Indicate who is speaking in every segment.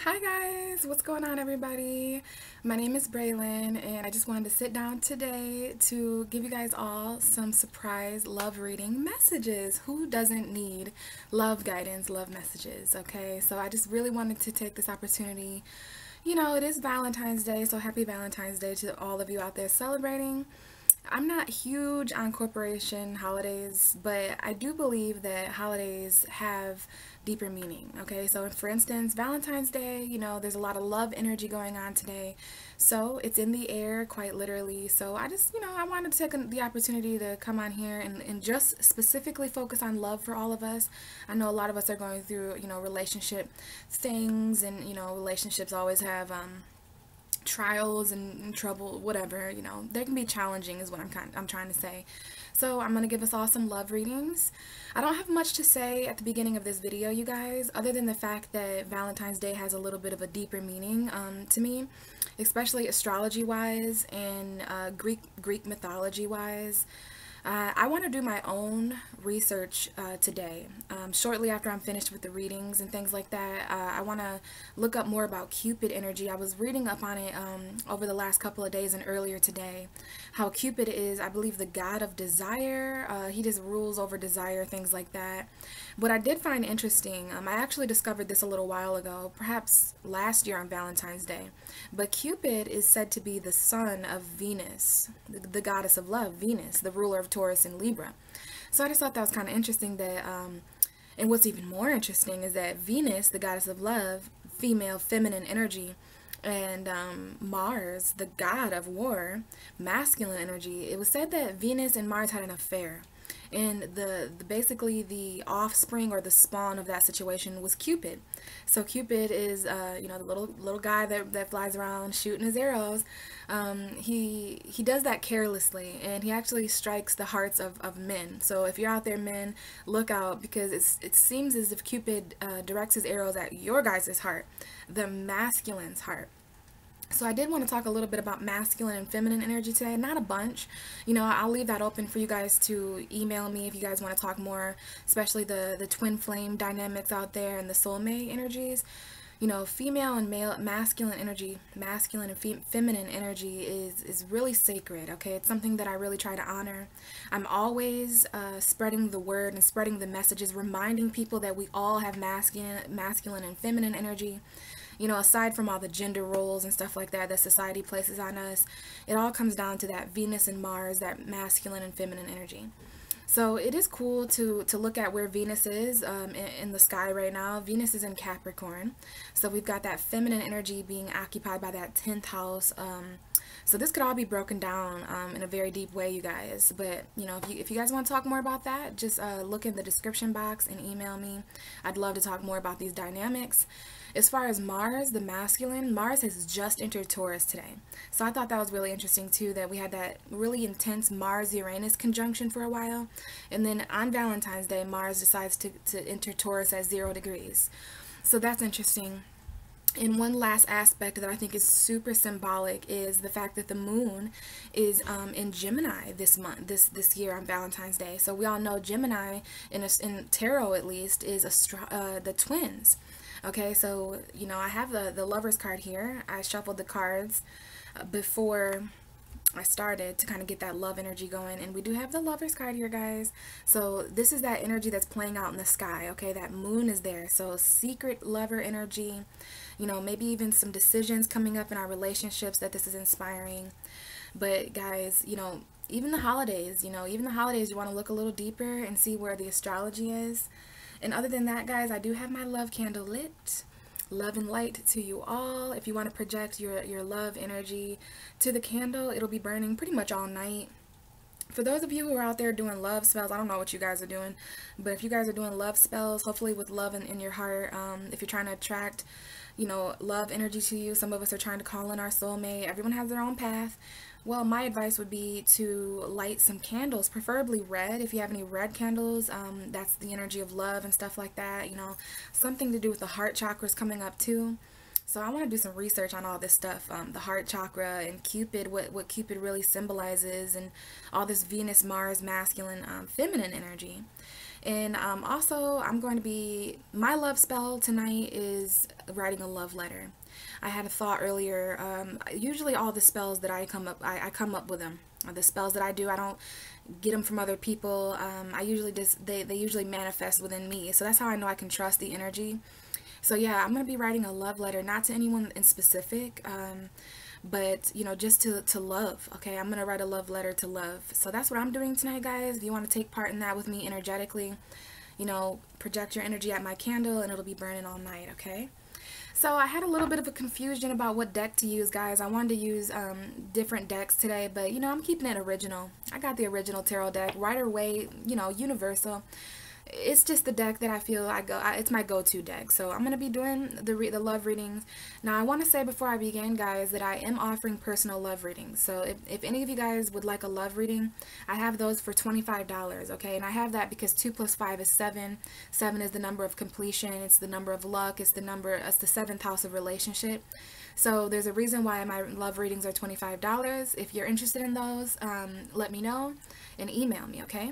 Speaker 1: Hi guys, what's going on everybody? My name is Braylon and I just wanted to sit down today to give you guys all some surprise love reading messages. Who doesn't need love guidance, love messages, okay? So I just really wanted to take this opportunity. It is Valentine's Day, so happy Valentine's Day to all of you out there celebrating. I'm not huge on corporation holidays, but I do believe that holidays have deeper meaning. Okay, so for instance, Valentine's Day, there's a lot of love energy going on today. So it's in the air, quite literally. So I just, I wanted to take the opportunity to come on here and just specifically focus on love for all of us. I know a lot of us are going through, relationship things, and, relationships always have, trials and trouble, whatever, they can be challenging is what I'm trying to say. So I'm going to give us all some love readings. I don't have much to say at the beginning of this video, you guys, other than the fact that Valentine's Day has a little bit of a deeper meaning to me, especially astrology wise and Greek mythology wise. I want to do my own research today. Shortly after I'm finished with the readings and things like that, I want to look up more about Cupid energy. I was reading up on it over the last couple of days and earlier today. How Cupid is, I believe, the god of desire. He just rules over desire, things like that. What I did find interesting, I actually discovered this a little while ago, perhaps last year on Valentine's Day. But Cupid is said to be the son of Venus, the goddess of love, Venus, the ruler of Taurus and Libra. So I just thought that was kind of interesting that, and what's even more interesting is that Venus, the goddess of love, female, feminine energy, and Mars, the god of war, masculine energy, it was said that Venus and Mars had an affair. And basically the offspring or the spawn of that situation was Cupid. So Cupid is the little guy that flies around shooting his arrows. He does that carelessly, and he actually strikes the hearts of men. So if you're out there, men, look out, because it seems as if Cupid directs his arrows at your guys' heart, the masculine's heart. So I did want to talk a little bit about masculine and feminine energy today, not a bunch. I'll leave that open for you guys to email me if you guys want to talk more, especially the twin flame dynamics out there and the soulmate energies. Female and male, masculine energy, masculine and feminine energy is really sacred, okay? It's something that I really try to honor. I'm always spreading the word and spreading the messages, reminding people that we all have masculine and feminine energy. Aside from all the gender roles and stuff like that society places on us, it all comes down to that Venus and Mars, that masculine and feminine energy. So it is cool to look at where Venus is in the sky right now. Venus is in Capricorn. So we've got that feminine energy being occupied by that 10th house. So this could all be broken down in a very deep way, you guys. But, if you guys want to talk more about that, just look in the description box and email me. I'd love to talk more about these dynamics. As far as Mars, the masculine, Mars has just entered Taurus today. So I thought that was really interesting too, that we had that really intense Mars-Uranus conjunction for a while. And then on Valentine's Day, Mars decides to enter Taurus at 0 degrees. So that's interesting. And one last aspect that I think is super symbolic is the fact that the moon is in Gemini this month, this year on Valentine's Day. So we all know Gemini, in tarot at least, is the twins. Okay, so, I have the Lover's card here. I shuffled the cards before I started to kind of get that love energy going, and we do have the Lover's card here, guys. So this is that energy that's playing out in the sky, okay? That moon is there. So secret lover energy, maybe even some decisions coming up in our relationships that this is inspiring. But guys, even the holidays, you want to look a little deeper and see where the astrology is. And other than that, guys, I do have my love candle lit. Love and light to you all. If you want to project your love energy to the candle, it'll be burning pretty much all night. For those of you who are out there doing love spells, I don't know what you guys are doing, but if you guys are doing love spells, hopefully with love in your heart, if you're trying to attract, love energy to you, some of us are trying to call in our soulmate. Everyone has their own path. Well, my advice would be to light some candles, preferably red. If you have any red candles, that's the energy of love and stuff like that. Something to do with the heart chakras coming up too. So I want to do some research on all this stuff, the heart chakra and Cupid, what Cupid really symbolizes, and all this Venus, Mars, masculine, feminine energy. And also, I'm going to be, my love spell tonight is writing a love letter. I had a thought earlier. Usually all the spells that I come up with them. The spells that I do, I don't get them from other people. I usually just, they usually manifest within me. So that's how I know I can trust the energy. So yeah, I'm going to be writing a love letter, not to anyone in specific, but you know, just to love. Okay, I'm going to write a love letter to love. So that's what I'm doing tonight, guys. If you want to take part in that with me energetically, you know, project your energy at my candle and it'll be burning all night. Okay. So I had a little bit of a confusion about what deck to use, guys. I wanted to use different decks today, but you know, I'm keeping it original. I got the original tarot deck, Rider-Waite, you know, universal. It's just the deck that I feel it's my go-to deck. So I'm going to be doing the love readings. Now I want to say before I begin, guys, that I am offering personal love readings. So if any of you guys would like a love reading, I have those for $25, okay? And I have that because 2 + 5 is 7. 7 is the number of completion. It's the number of luck. It's the 7th house of relationship. So there's a reason why my love readings are $25. If you're interested in those, let me know and email me, okay?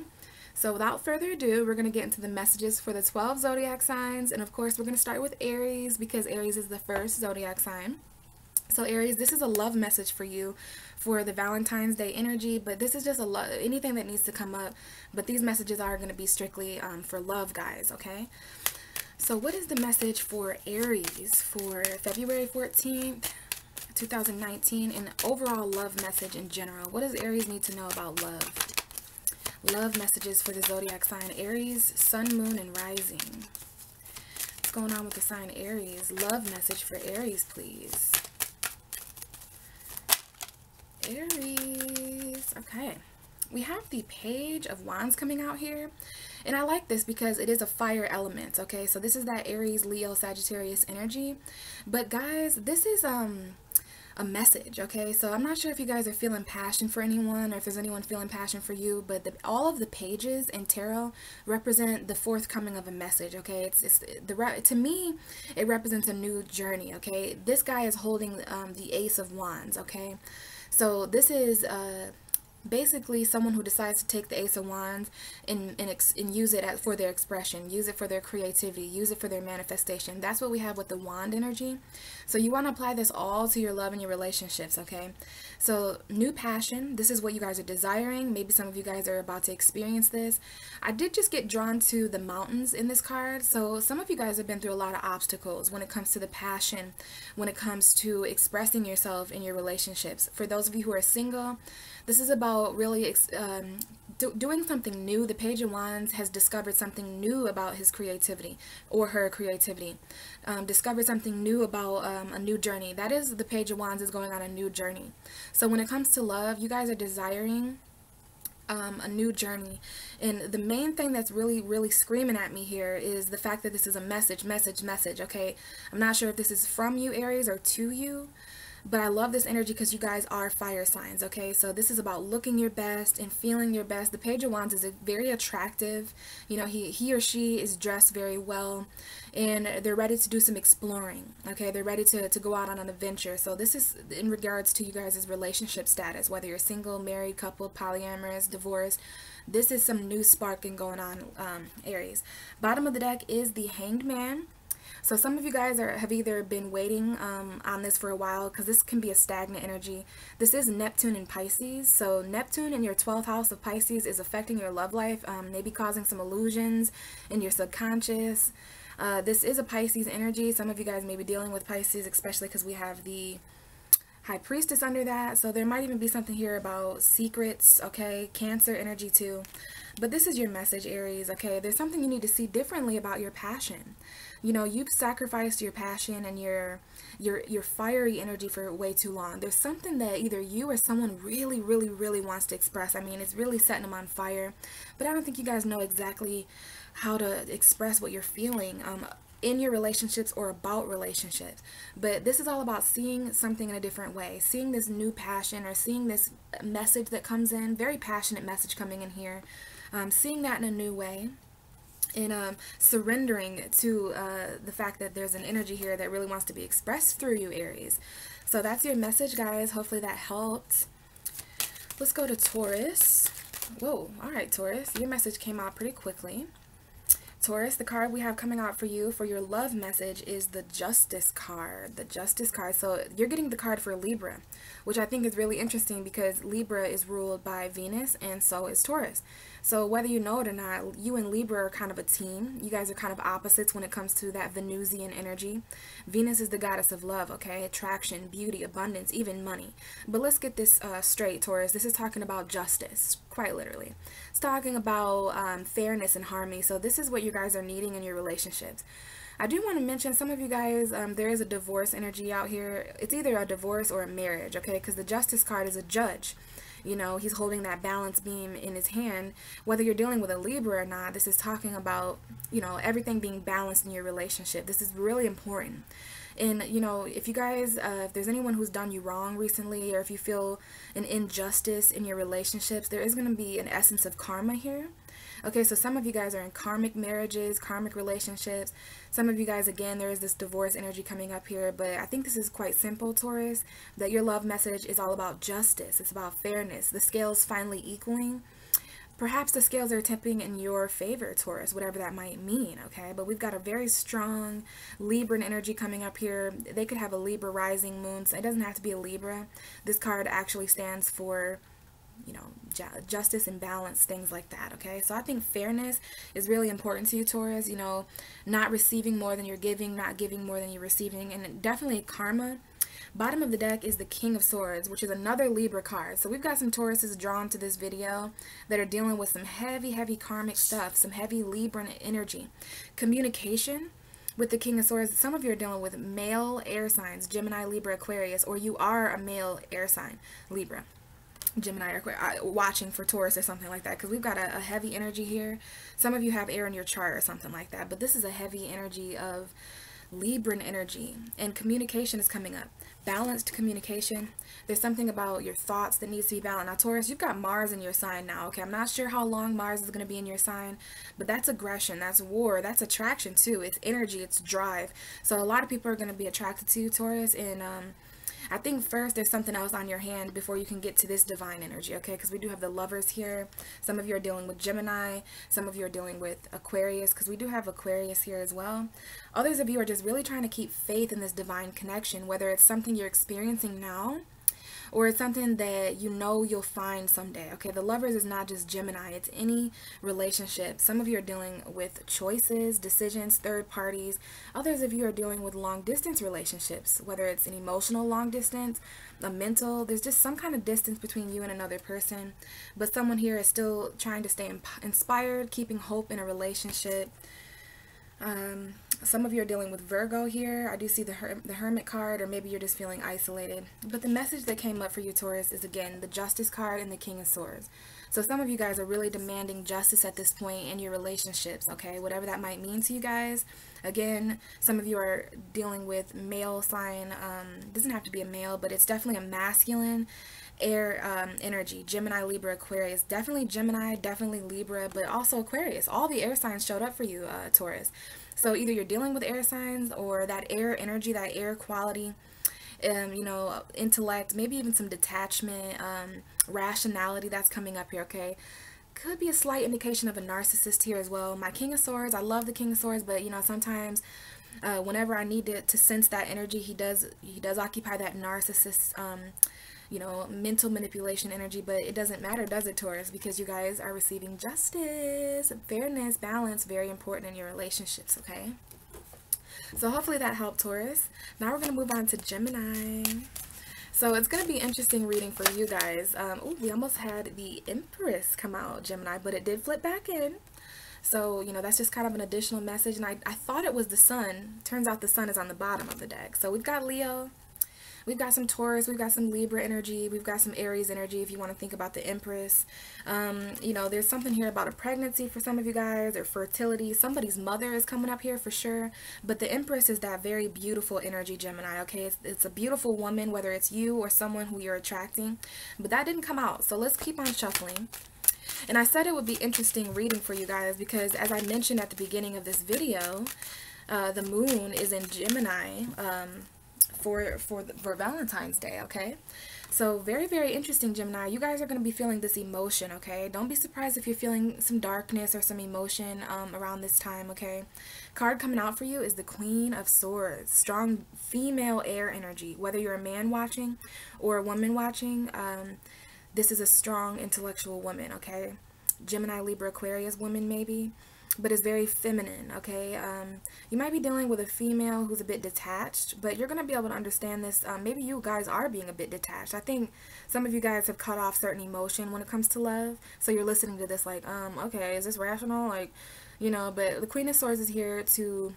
Speaker 1: So without further ado, we're going to get into the messages for the 12 zodiac signs. And of course, we're going to start with Aries because Aries is the first zodiac sign. So Aries, this is a love message for you for the Valentine's Day energy, but this is just anything that needs to come up. But these messages are going to be strictly for love, guys, okay? So what is the message for Aries for February 14th, 2019, and overall love message in general? What does Aries need to know about love? Love messages for the zodiac sign Aries, Sun, Moon, and Rising. What's going on with the sign Aries? Love message for Aries, please. Aries. Okay. We have the Page of Wands coming out here. And I like this because it is a fire element, okay? So this is that Aries, Leo, Sagittarius energy. But guys, this is a message, okay? So I'm not sure if you guys are feeling passion for anyone or if there's anyone feeling passion for you, but all of the pages in tarot represent the forthcoming of a message, okay? To me, it represents a new journey, okay? This guy is holding the Ace of Wands, okay? So this is basically someone who decides to take the Ace of Wands and use it for their expression, use it for their creativity, use it for their manifestation. That's what we have with the wand energy. So you want to apply this all to your love and your relationships, okay? So new passion, this is what you guys are desiring. Maybe some of you guys are about to experience this. I did just get drawn to the mountains in this card. So some of you guys have been through a lot of obstacles when it comes to the passion, when it comes to expressing yourself in your relationships. For those of you who are single, this is about really doing something new. The Page of Wands has discovered something new about his creativity or her creativity. Discovered something new about a new journey. That is, the Page of Wands is going on a new journey. So when it comes to love, you guys are desiring a new journey. And the main thing that's really screaming at me here is the fact that this is a message, okay? I'm not sure if this is from you, Aries, or to you. But I love this energy because you guys are fire signs, okay? So this is about looking your best and feeling your best. The Page of Wands is very attractive. You know, he or she is dressed very well. And they're ready to do some exploring, okay? They're ready to go out on an adventure. So this is in regards to you guys' relationship status, whether you're single, married, couple, polyamorous, divorced. This is some new sparking going on, Aries. Bottom of the deck is the Hanged Man. So some of you guys have either been waiting on this for a while because this can be a stagnant energy. This is Neptune in Pisces. So Neptune in your 12th house of Pisces is affecting your love life, maybe causing some illusions in your subconscious. This is a Pisces energy. Some of you guys may be dealing with Pisces, especially because we have the High Priestess under that. So there might even be something here about secrets, okay? Cancer energy too. But this is your message, Aries, okay? There's something you need to see differently about your passion. You know, you've sacrificed your passion and your fiery energy for way too long. There's something that either you or someone really wants to express. I mean, it's really setting them on fire. But I don't think you guys know exactly how to express what you're feeling in your relationships or about relationships. But this is all about seeing something in a different way. Seeing this new passion or seeing this message that comes in, very passionate message coming in here. Seeing that in a new way. And surrendering to the fact that there's an energy here that really wants to be expressed through you, Aries. So that's your message, guys. Hopefully that helped. Let's go to Taurus. Whoa, all right, Taurus. Your message came out pretty quickly. Taurus, the card we have coming out for you for your love message is the Justice card. The Justice card. So you're getting the card for Libra, which I think is really interesting because Libra is ruled by Venus and so is Taurus. So whether you know it or not, you and Libra are kind of a team. You guys are kind of opposites when it comes to that Venusian energy. Venus is the goddess of love, okay? Attraction, beauty, abundance, even money. But let's get this straight, Taurus. This is talking about justice, quite literally. It's talking about fairness and harmony. So this is what you guys are needing in your relationships. I do want to mention some of you guys, there is a divorce energy out here. It's either a divorce or a marriage, okay? Because the Justice card is a judge. You know, he's holding that balance beam in his hand. Whether you're dealing with a Libra or not, this is talking about, you know, everything being balanced in your relationship. This is really important. And, you know, if you guys, if there's anyone who's done you wrong recently, or if you feel an injustice in your relationships, there is going to be an essence of karma here. Okay, so some of you guys are in karmic marriages, karmic relationships. Some of you guys, again, there is this divorce energy coming up here. But I think this is quite simple, Taurus, that your love message is all about justice. It's about fairness. The scales finally equaling. Perhaps the scales are tipping in your favor, Taurus, whatever that might mean, okay? But we've got a very strong Libran energy coming up here. They could have a Libra rising moon. So it doesn't have to be a Libra. This card actually stands for, you know, justice and balance, things like that, okay? So I think fairness is really important to you, Taurus. You know, not receiving more than you're giving, not giving more than you're receiving, and definitely karma. Bottom of the deck is the King of Swords, which is another Libra card. So we've got some Tauruses drawn to this video that are dealing with some heavy karmic stuff, some heavy Libran energy. Communication with the King of Swords. Some of you are dealing with male air signs, Gemini, Libra, Aquarius, or you are a male air sign, Libra, Gemini, or watching for Taurus or something like that, because we've got a heavy energy here. Some of you have air in your chart or something like that, but this is a heavy energy of Libran energy, and communication is coming up. Balanced communication. There's something about your thoughts that needs to be balanced. Now, Taurus, you've got Mars in your sign now, okay? I'm not sure how long Mars is going to be in your sign, but that's aggression, that's war, that's attraction too. It's energy, it's drive. So a lot of people are going to be attracted to you, Taurus, and I think first there's something else on your hand before you can get to this divine energy, okay? Because we do have the Lovers here. Some of you are dealing with Gemini. Some of you are dealing with Aquarius, because we do have Aquarius here as well. Others of you are just really trying to keep faith in this divine connection, whether it's something you're experiencing now or it's something that you know you'll find someday, okay? The Lovers is not just Gemini, it's any relationship. Some of you are dealing with choices, decisions, third parties. Others of you are dealing with long distance relationships, whether it's an emotional long distance, a mental, there's just some kind of distance between you and another person, but someone here is still trying to stay inspired, keeping hope in a relationship. Some of you are dealing with Virgo here. I do see the Hermit card, or maybe you're just feeling isolated. But the message that came up for you, Taurus, is again the Justice card and the King of Swords. So some of you guys are really demanding justice at this point in your relationships, okay? Whatever that might mean to you guys. Again, some of you are dealing with male sign. Doesn't have to be a male, but it's definitely a masculine air energy. Gemini, Libra, Aquarius. Definitely Gemini, definitely Libra, but also Aquarius. All the air signs showed up for you, Taurus. So either you're dealing with air signs or that air energy, that air quality, you know, intellect, maybe even some detachment, rationality that's coming up here, okay? Could be a slight indication of a narcissist here as well. My King of Swords, I love the King of Swords, but you know, sometimes whenever I need to sense that energy, he does occupy that narcissist you know, mental manipulation energy, but it doesn't matter, does it, Taurus? Because you guys are receiving justice, fairness, balance, very important in your relationships, okay? So hopefully that helped, Taurus. Now we're going to move on to Gemini. So it's going to be interesting reading for you guys. Oh, we almost had the Empress come out, Gemini, but it did flip back in. So, you know, that's just kind of an additional message. And I thought it was the Sun. Turns out the Sun is on the bottom of the deck. So we've got Leo. We've got some Taurus, we've got some Libra energy, we've got some Aries energy if you want to think about the Empress. You know, there's something here about a pregnancy for some of you guys, or fertility. Somebody's mother is coming up here for sure. But the Empress is that very beautiful energy, Gemini, okay? It's a beautiful woman, whether it's you or someone who you're attracting. But that didn't come out, so let's keep on shuffling. And I said it would be interesting reading for you guys because, as I mentioned at the beginning of this video, the moon is in Gemini, for Valentine's Day, okay? So very, very interesting, Gemini. You guys are going to be feeling this emotion, okay? Don't be surprised if you're feeling some darkness or some emotion around this time, okay? Card coming out for you is the Queen of Swords. Strong female air energy. Whether you're a man watching or a woman watching, this is a strong intellectual woman, okay? Gemini, Libra, Aquarius woman maybe, but it's very feminine, okay? You might be dealing with a female who's a bit detached, but you're going to be able to understand this. Maybe you guys are being a bit detached. I think some of you guys have cut off certain emotion when it comes to love, so you're listening to this like, okay, is this rational? Like, you know, but the Queen of Swords is here to,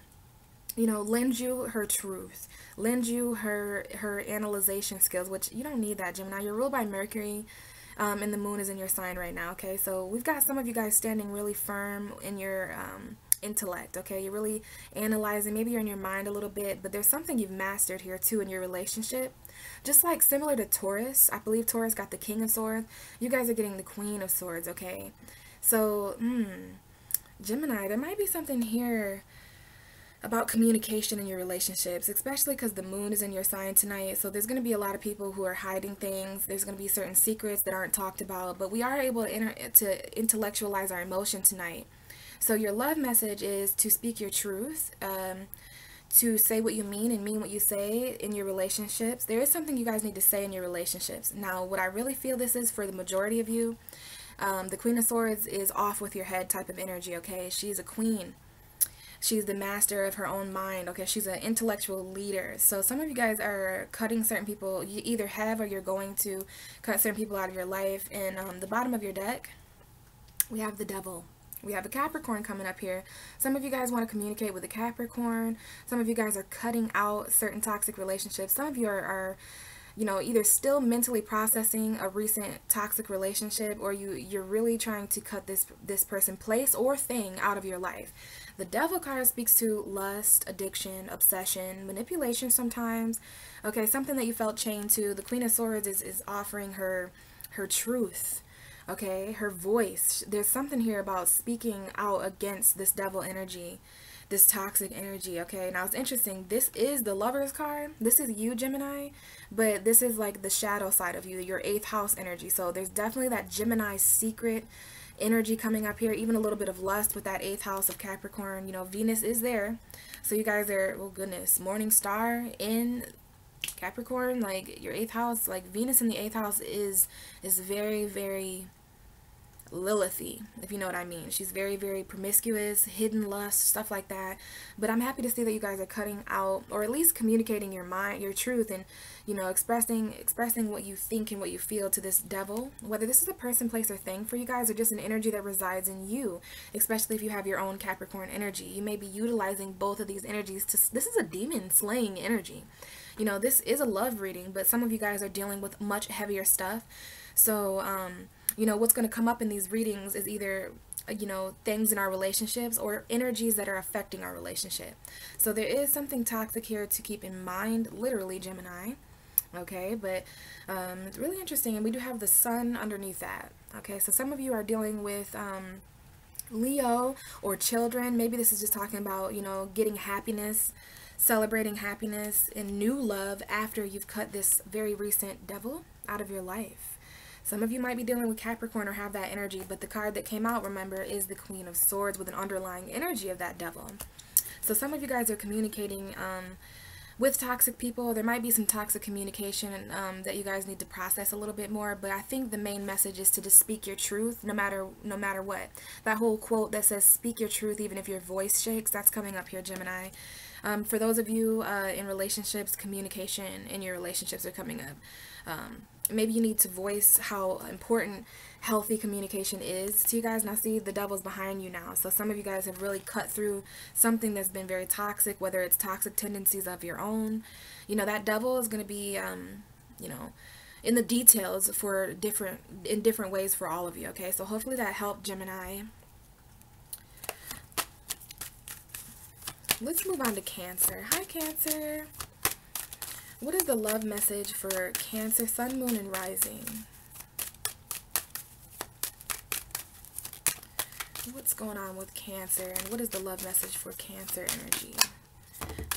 Speaker 1: you know, lend you her truth, lend you her analyzation skills, which you don't need that, Gemini. You're ruled by Mercury. And the moon is in your sign right now, okay? So we've got some of you guys standing really firm in your intellect, okay? You're really analyzing. Maybe you're in your mind a little bit, but there's something you've mastered here, too, in your relationship. Just like similar to Taurus. I believe Taurus got the King of Swords. You guys are getting the Queen of Swords, okay? So, Gemini, there might be something here about communication in your relationships, especially because the moon is in your sign tonight. So there's going to be a lot of people who are hiding things. There's going to be certain secrets that aren't talked about, but we are able to intellectualize our emotion tonight. So your love message is to speak your truth, to say what you mean and mean what you say in your relationships. There is something you guys need to say in your relationships. Now, what I really feel this is for the majority of you, the Queen of Swords is off with your head type of energy, okay? She's a queen. She's the master of her own mind, okay? She's an intellectual leader. So some of you guys are cutting certain people. You either have or you're going to cut certain people out of your life. And the bottom of your deck, we have the Devil. We have a Capricorn coming up here. Some of you guys want to communicate with a Capricorn. Some of you guys are cutting out certain toxic relationships. Some of you are you know, either still mentally processing a recent toxic relationship, or you're really trying to cut this person, place, or thing out of your life. The Devil card speaks to lust, addiction, obsession, manipulation sometimes. Okay, something that you felt chained to. The Queen of Swords is offering her truth. Okay, her voice. There's something here about speaking out against this devil energy, this toxic energy. Okay, now it's interesting. This is the Lover's card. This is you, Gemini, but this is like the shadow side of you, your 8th house energy. So there's definitely that Gemini secret energy coming up here, even a little bit of lust with that 8th house of Capricorn. You know, Venus is there. So you guys are, oh goodness, morning star in Capricorn, like your 8th house, like Venus in the 8th house is very, very Lilithy, if you know what I mean. She's very, very promiscuous, hidden lust, stuff like that. But I'm happy to see that you guys are cutting out, or at least communicating your mind, your truth, and, you know, expressing what you think and what you feel to this devil. Whether this is a person, place, or thing for you guys, or just an energy that resides in you, especially if you have your own Capricorn energy. You may be utilizing both of these energies to, this is a demon slaying energy. You know, this is a love reading, but some of you guys are dealing with much heavier stuff. So, you know, what's going to come up in these readings is either, you know, things in our relationships or energies that are affecting our relationship. So there is something toxic here to keep in mind, literally, Gemini. Okay, but it's really interesting. And we do have the sun underneath that. Okay, so some of you are dealing with Leo or children. Maybe this is just talking about, you know, getting happiness, celebrating happiness and new love after you've cut this very recent devil out of your life. Some of you might be dealing with Capricorn or have that energy, but the card that came out, remember, is the Queen of Swords with an underlying energy of that devil. So some of you guys are communicating with toxic people. There might be some toxic communication that you guys need to process a little bit more, but I think the main message is to just speak your truth no matter what. That whole quote that says speak your truth even if your voice shakes, that's coming up here, Gemini. For those of you in relationships, communication in your relationships are coming up. Maybe you need to voice how important healthy communication is to you guys. Now see, the devil's behind you now. So some of you guys have really cut through something that's been very toxic, whether it's toxic tendencies of your own. You know, that devil is going to be, you know, in the details for in different ways for all of you. Okay, so hopefully that helped, Gemini. Let's move on to Cancer. Hi, Cancer. What is the love message for Cancer, Sun, Moon, and Rising? What's going on with Cancer, and what is the love message for Cancer energy?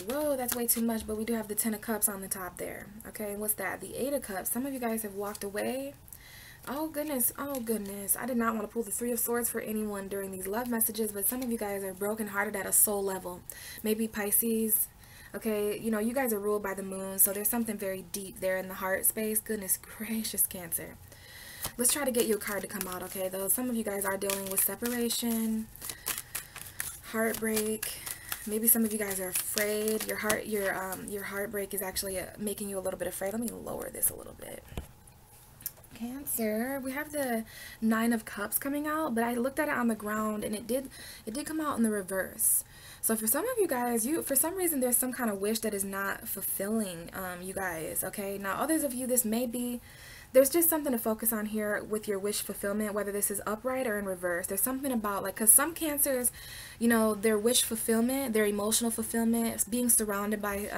Speaker 1: Whoa, that's way too much, but we do have the 10 of Cups on the top there. Okay, what's that? The 8 of Cups. Some of you guys have walked away. Oh goodness, oh goodness. I did not want to pull the 3 of Swords for anyone during these love messages, but some of you guys are brokenhearted at a soul level. Maybe Pisces. Okay, you know, you guys are ruled by the moon, so there's something very deep there in the heart space. Goodness gracious, Cancer. Let's try to get you a card to come out, okay? Though some of you guys are dealing with separation, heartbreak. Maybe some of you guys are afraid. Your heartbreak is actually making you a little bit afraid. Let me lower this a little bit. Cancer, we have the 9 of Cups coming out, but I looked at it on the ground and it did come out in the reverse. So for some of you guys, for some reason there's some kind of wish that is not fulfilling, you guys, okay? Now others of you, this may be, there's just something to focus on here with your wish fulfillment, whether this is upright or in reverse. There's something about, like, because some Cancers, you know, their wish fulfillment, their emotional fulfillment, being surrounded by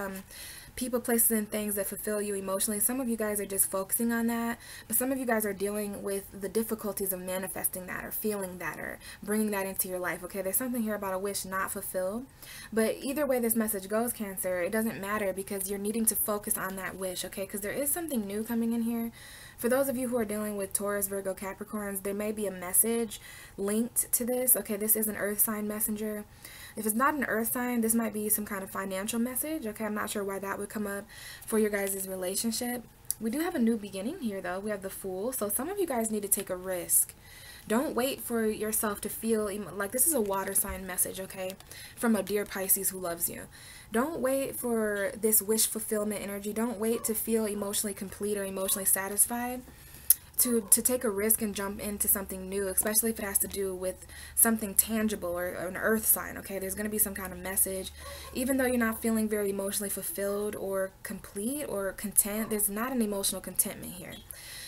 Speaker 1: people, places, and things that fulfill you emotionally. Some of you guys are just focusing on that, but some of you guys are dealing with the difficulties of manifesting that or feeling that or bringing that into your life, okay? There's something here about a wish not fulfilled, but either way this message goes, Cancer, it doesn't matter because you're needing to focus on that wish, okay? Because there is something new coming in here. For those of you who are dealing with Taurus, Virgo, Capricorns, there may be a message linked to this, okay? This is an earth sign messenger. If it's not an earth sign, this might be some kind of financial message, okay? I'm not sure why that would come up for your guys' relationship. We do have a new beginning here, though. We have the Fool. So some of you guys need to take a risk. Don't wait for yourself to feel, like, this is a water sign message, okay? From a dear Pisces who loves you. Don't wait for this wish fulfillment energy. Don't wait to feel emotionally complete or emotionally satisfied to take a risk and jump into something new, especially if it has to do with something tangible or an earth sign, okay? There's going to be some kind of message. Even though you're not feeling very emotionally fulfilled or complete or content, there's not an emotional contentment here.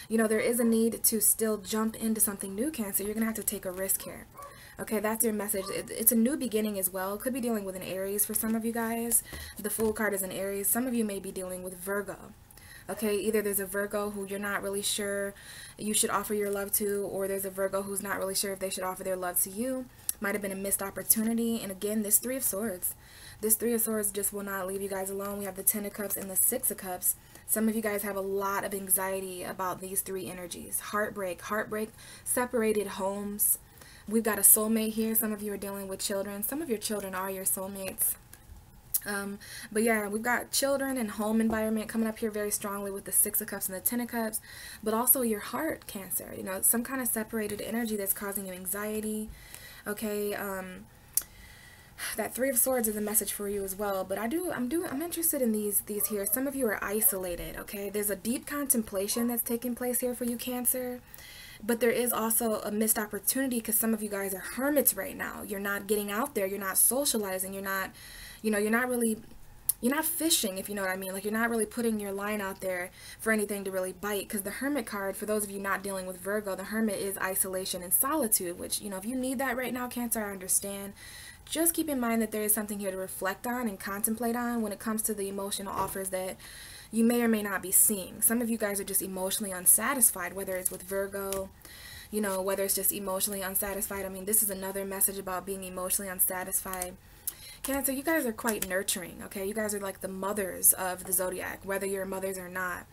Speaker 1: You know, there is a need to still jump into something new, Cancer. You're going to have to take a risk here. Okay, that's your message. It's a new beginning as well. Could be dealing with an Aries for some of you guys. The Fool card is an Aries. Some of you may be dealing with Virgo. Okay, either there's a Virgo who you're not really sure you should offer your love to, or there's a Virgo who's not really sure if they should offer their love to you. Might have been a missed opportunity. And again, this 3 of Swords. This 3 of Swords just will not leave you guys alone. We have the 10 of Cups and the 6 of Cups. Some of you guys have a lot of anxiety about these 3 energies. Heartbreak, separated homes. We've got a soulmate here. Some of you are dealing with children. Some of your children are your soulmates. But yeah, we've got children and home environment coming up here very strongly with the 6 of Cups and the 10 of Cups, but also your heart, Cancer, you know, some kind of separated energy that's causing you anxiety. Okay, that 3 of Swords is a message for you as well, but I'm interested in these here. Some of you are isolated, okay? There's a deep contemplation that's taking place here for you, Cancer. But there is also a missed opportunity because some of you guys are hermits right now. You're not getting out there, you're not socializing, you're not, you know, you're not fishing, if you know what I mean. Like, you're not really putting your line out there for anything to really bite, because the Hermit card, for those of you not dealing with Virgo, the Hermit is isolation and solitude, which, you know, if you need that right now, Cancer, I understand. Just keep in mind that there is something here to reflect on and contemplate on when it comes to the emotional offers that you may or may not be seeing. Some of you guys are just emotionally unsatisfied, whether it's with Virgo, you know, whether it's just emotionally unsatisfied. I mean, this is another message about being emotionally unsatisfied. Cancer, you guys are quite nurturing, okay? You guys are like the mothers of the zodiac, whether you're mothers or not.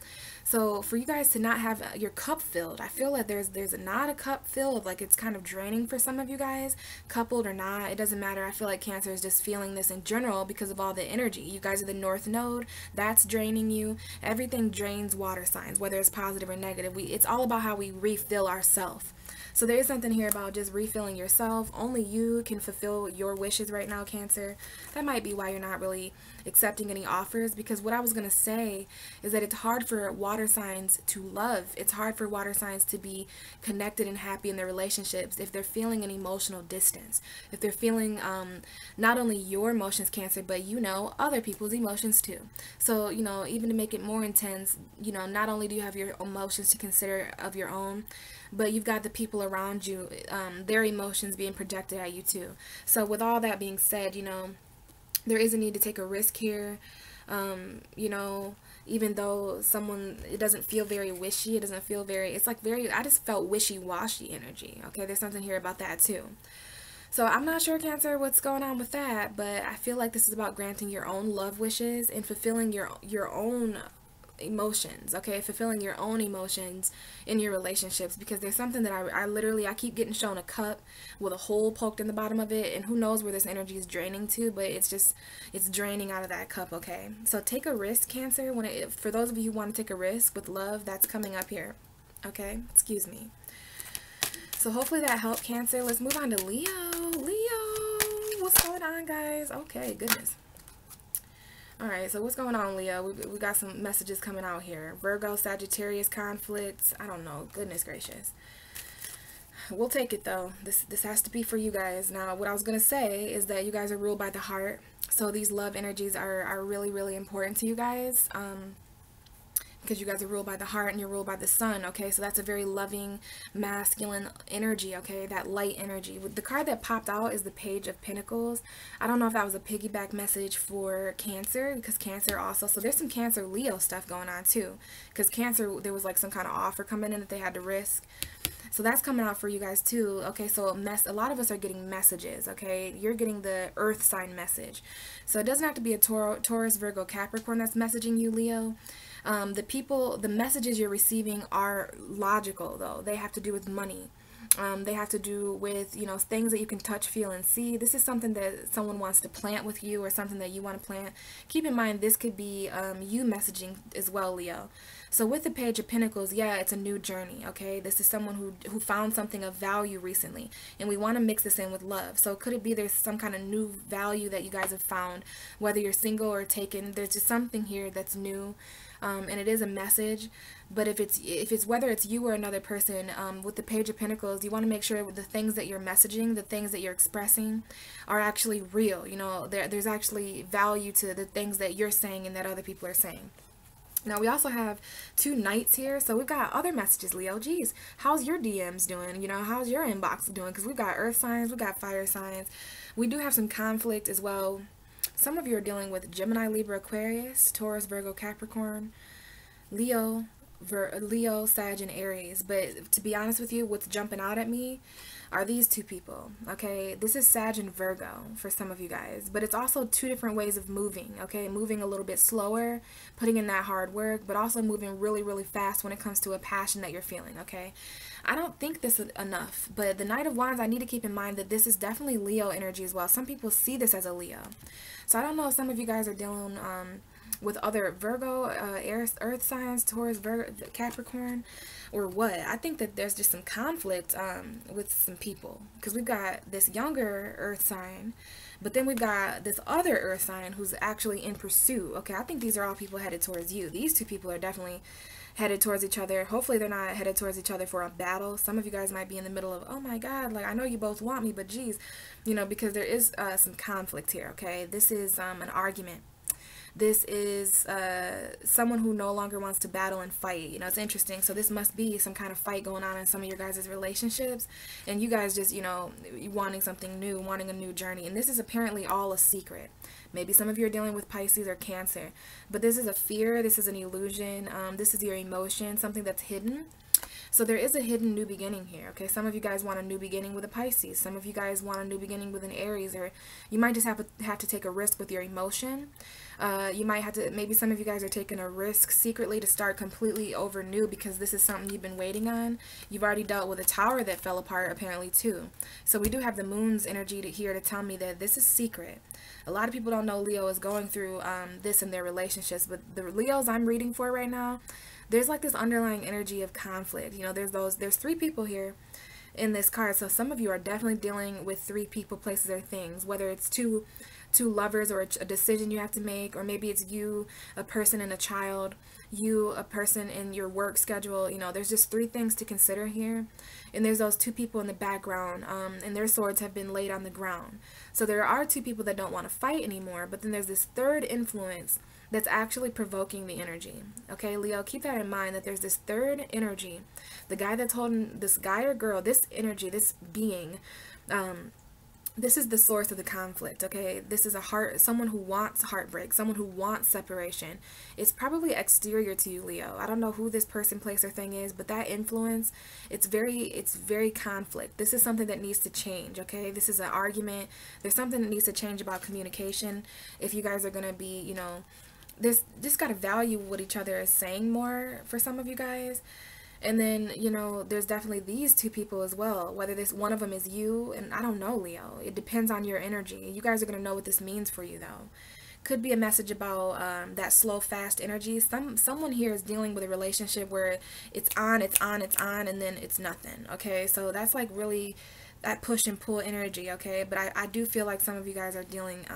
Speaker 1: So for you guys to not have your cup filled, I feel like there's not a cup filled, like it's kind of draining for some of you guys, coupled or not, it doesn't matter. I feel like Cancer is just feeling this in general because of all the energy. You guys are the North Node, that's draining you. Everything drains water signs, whether it's positive or negative. It's all about how we refill ourselves. So there is something here about just refilling yourself. Only you can fulfill your wishes right now, Cancer. That might be why you're not really accepting any offers, because what I was going to say is that it's hard for water signs to love. It's hard for water signs to be connected and happy in their relationships if they're feeling an emotional distance. If they're feeling not only your emotions, Cancer, but, you know, other people's emotions too. So, you know, even to make it more intense, you know, not only do you have your emotions to consider of your own, but you've got the people around you, their emotions being projected at you too. So with all that being said, you know, there is a need to take a risk here. You know, even though it doesn't feel very wishy, it doesn't feel very, it's like very, I just felt wishy-washy energy, okay? There's something here about that too. So I'm not sure, Cancer, what's going on with that, but I feel like this is about granting your own love wishes and fulfilling your own emotions, okay? Fulfilling your own emotions in your relationships, because there's something that I literally, I keep getting shown a cup with a hole poked in the bottom of it, and who knows where this energy is draining to, but it's draining out of that cup, okay? So take a risk, Cancer, for those of you who want to take a risk with love, that's coming up here, okay? Excuse me. So hopefully that helped, Cancer. Let's move on to Leo. Leo, what's going on, guys? Okay, goodness. All right, so what's going on, Leo? We got some messages coming out here. Virgo, Sagittarius conflicts. I don't know. Goodness gracious. We'll take it, though. This has to be for you guys. Now, what I was going to say is that you guys are ruled by the heart. So these love energies are really, really important to you guys. Because you guys are ruled by the heart and you're ruled by the sun, okay? So that's a very loving, masculine energy, okay? That light energy. The card that popped out is the Page of Pentacles. I don't know if that was a piggyback message for Cancer, because Cancer also, so there's some Cancer Leo stuff going on too. Because Cancer, there was like some kind of offer coming in that they had to risk. So that's coming out for you guys too. Okay, so a lot of us are getting messages, okay? You're getting the earth sign message. So it doesn't have to be a Taurus, Virgo, Capricorn that's messaging you, Leo. The messages you're receiving are logical, though. They have to do with money. They have to do with, you know, things that you can touch, feel, and see. This is something that someone wants to plant with you, or something that you want to plant. Keep in mind, this could be you messaging as well, Leo. So with the Page of Pentacles, yeah, it's a new journey, okay? This is someone who found something of value recently, and we want to mix this in with love. So could it be there's some kind of new value that you guys have found, whether you're single or taken? There's just something here that's new. And it is a message, but if it's whether it's you or another person, with the Page of Pentacles, you want to make sure the things that you're messaging, the things that you're expressing, are actually real. You know, there's actually value to the things that you're saying and that other people are saying. Now, we also have two knights here, so we've got other messages, Leo. Geez, how's your DMs doing? You know, how's your inbox doing? Because we've got earth signs, we've got fire signs. We do have some conflict as well. Some of you are dealing with Gemini, Libra, Aquarius, Taurus, Virgo, Capricorn, Leo, Sag, and Aries. But to be honest with you, what's jumping out at me are these two people, okay? This is Sag and Virgo for some of you guys, but it's also two different ways of moving, okay? Moving a little bit slower, putting in that hard work, but also moving really, really fast when it comes to a passion that you're feeling, okay? I don't think this is enough, but the Knight of Wands, I need to keep in mind that this is definitely Leo energy as well. Some people see this as a Leo. So I don't know if some of you guys are dealing with other Virgo, earth signs, Taurus, Virgo, Capricorn, or what. I think that there's just some conflict with some people, because we've got this younger earth sign, but then we've got this other earth sign who's actually in pursuit. Okay, I think these are all people headed towards you. These two people are definitely headed towards each other. Hopefully they're not headed towards each other for a battle. Some of you guys might be in the middle of, oh my god, like, I know you both want me, but geez, you know, because there is some conflict here. Okay, this is an argument. This is someone who no longer wants to battle and fight. You know, it's interesting. So this must be some kind of fight going on in some of your guys' relationships, and you guys just, you know, wanting something new, wanting a new journey. And this is apparently all a secret. Maybe some of you are dealing with Pisces or Cancer, but this is a fear. This is an illusion. This is your emotion, something that's hidden. So there is a hidden new beginning here, okay? Some of you guys want a new beginning with a Pisces. Some of you guys want a new beginning with an Aries, or you might just have to take a risk with your emotion. You might have to, maybe some of you guys are taking a risk secretly to start completely over new, because this is something you've been waiting on. You've already dealt with a tower that fell apart apparently too. So we do have the moon's energy here to tell me that this is secret. A lot of people don't know Leo is going through this in their relationships, but the Leos I'm reading for right now, there's like this underlying energy of conflict. You know, there's three people here in this card. So some of you are definitely dealing with three people, places, or things, whether it's two lovers, or a decision you have to make, or maybe it's you, a person, and a child, you, a person, in your work schedule. You know, there's just three things to consider here. And there's those two people in the background, and their swords have been laid on the ground. So there are two people that don't want to fight anymore, but then there's this third influence that's actually provoking the energy. Okay, Leo, keep that in mind, that there's this third energy, the guy that's holding, this guy or girl, this energy, this being, this is the source of the conflict, okay? This is someone who wants heartbreak, someone who wants separation. It's probably exterior to you, Leo. I don't know who this person, place, or thing is, but that influence, it's very conflict. This is something that needs to change, okay? This is an argument. There's something that needs to change about communication. If you guys are going to be, you know, there's just got to value what each other is saying more for some of you guys. And then, you know, there's definitely these two people as well, whether this one of them is you, and I don't know, Leo. It depends on your energy. You guys are going to know what this means for you, though. Could be a message about that slow, fast energy. Someone here is dealing with a relationship where it's on, and then it's nothing, okay? So that's like really that push and pull energy, okay? But I do feel like some of you guys are dealing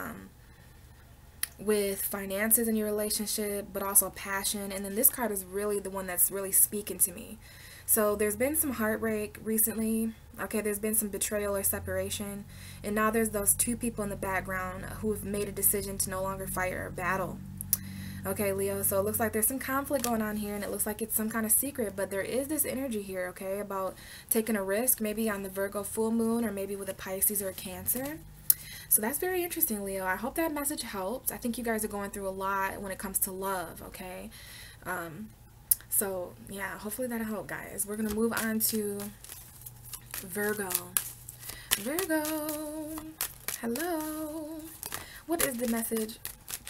Speaker 1: with finances in your relationship, but also passion. And then this card is really the one that's really speaking to me. So there's been some heartbreak recently, okay? There's been some betrayal or separation, and now there's those two people in the background who have made a decision to no longer fight or battle, okay, Leo? So it looks like there's some conflict going on here, and it looks like it's some kind of secret, but there is this energy here, okay, about taking a risk, maybe on the Virgo full moon, or maybe with a Pisces or a Cancer. So that's very interesting, Leo. I hope that message helps. I think you guys are going through a lot when it comes to love, okay? So, yeah, hopefully that'll help, guys. We're going to move on to Virgo. Virgo, hello. What is the message?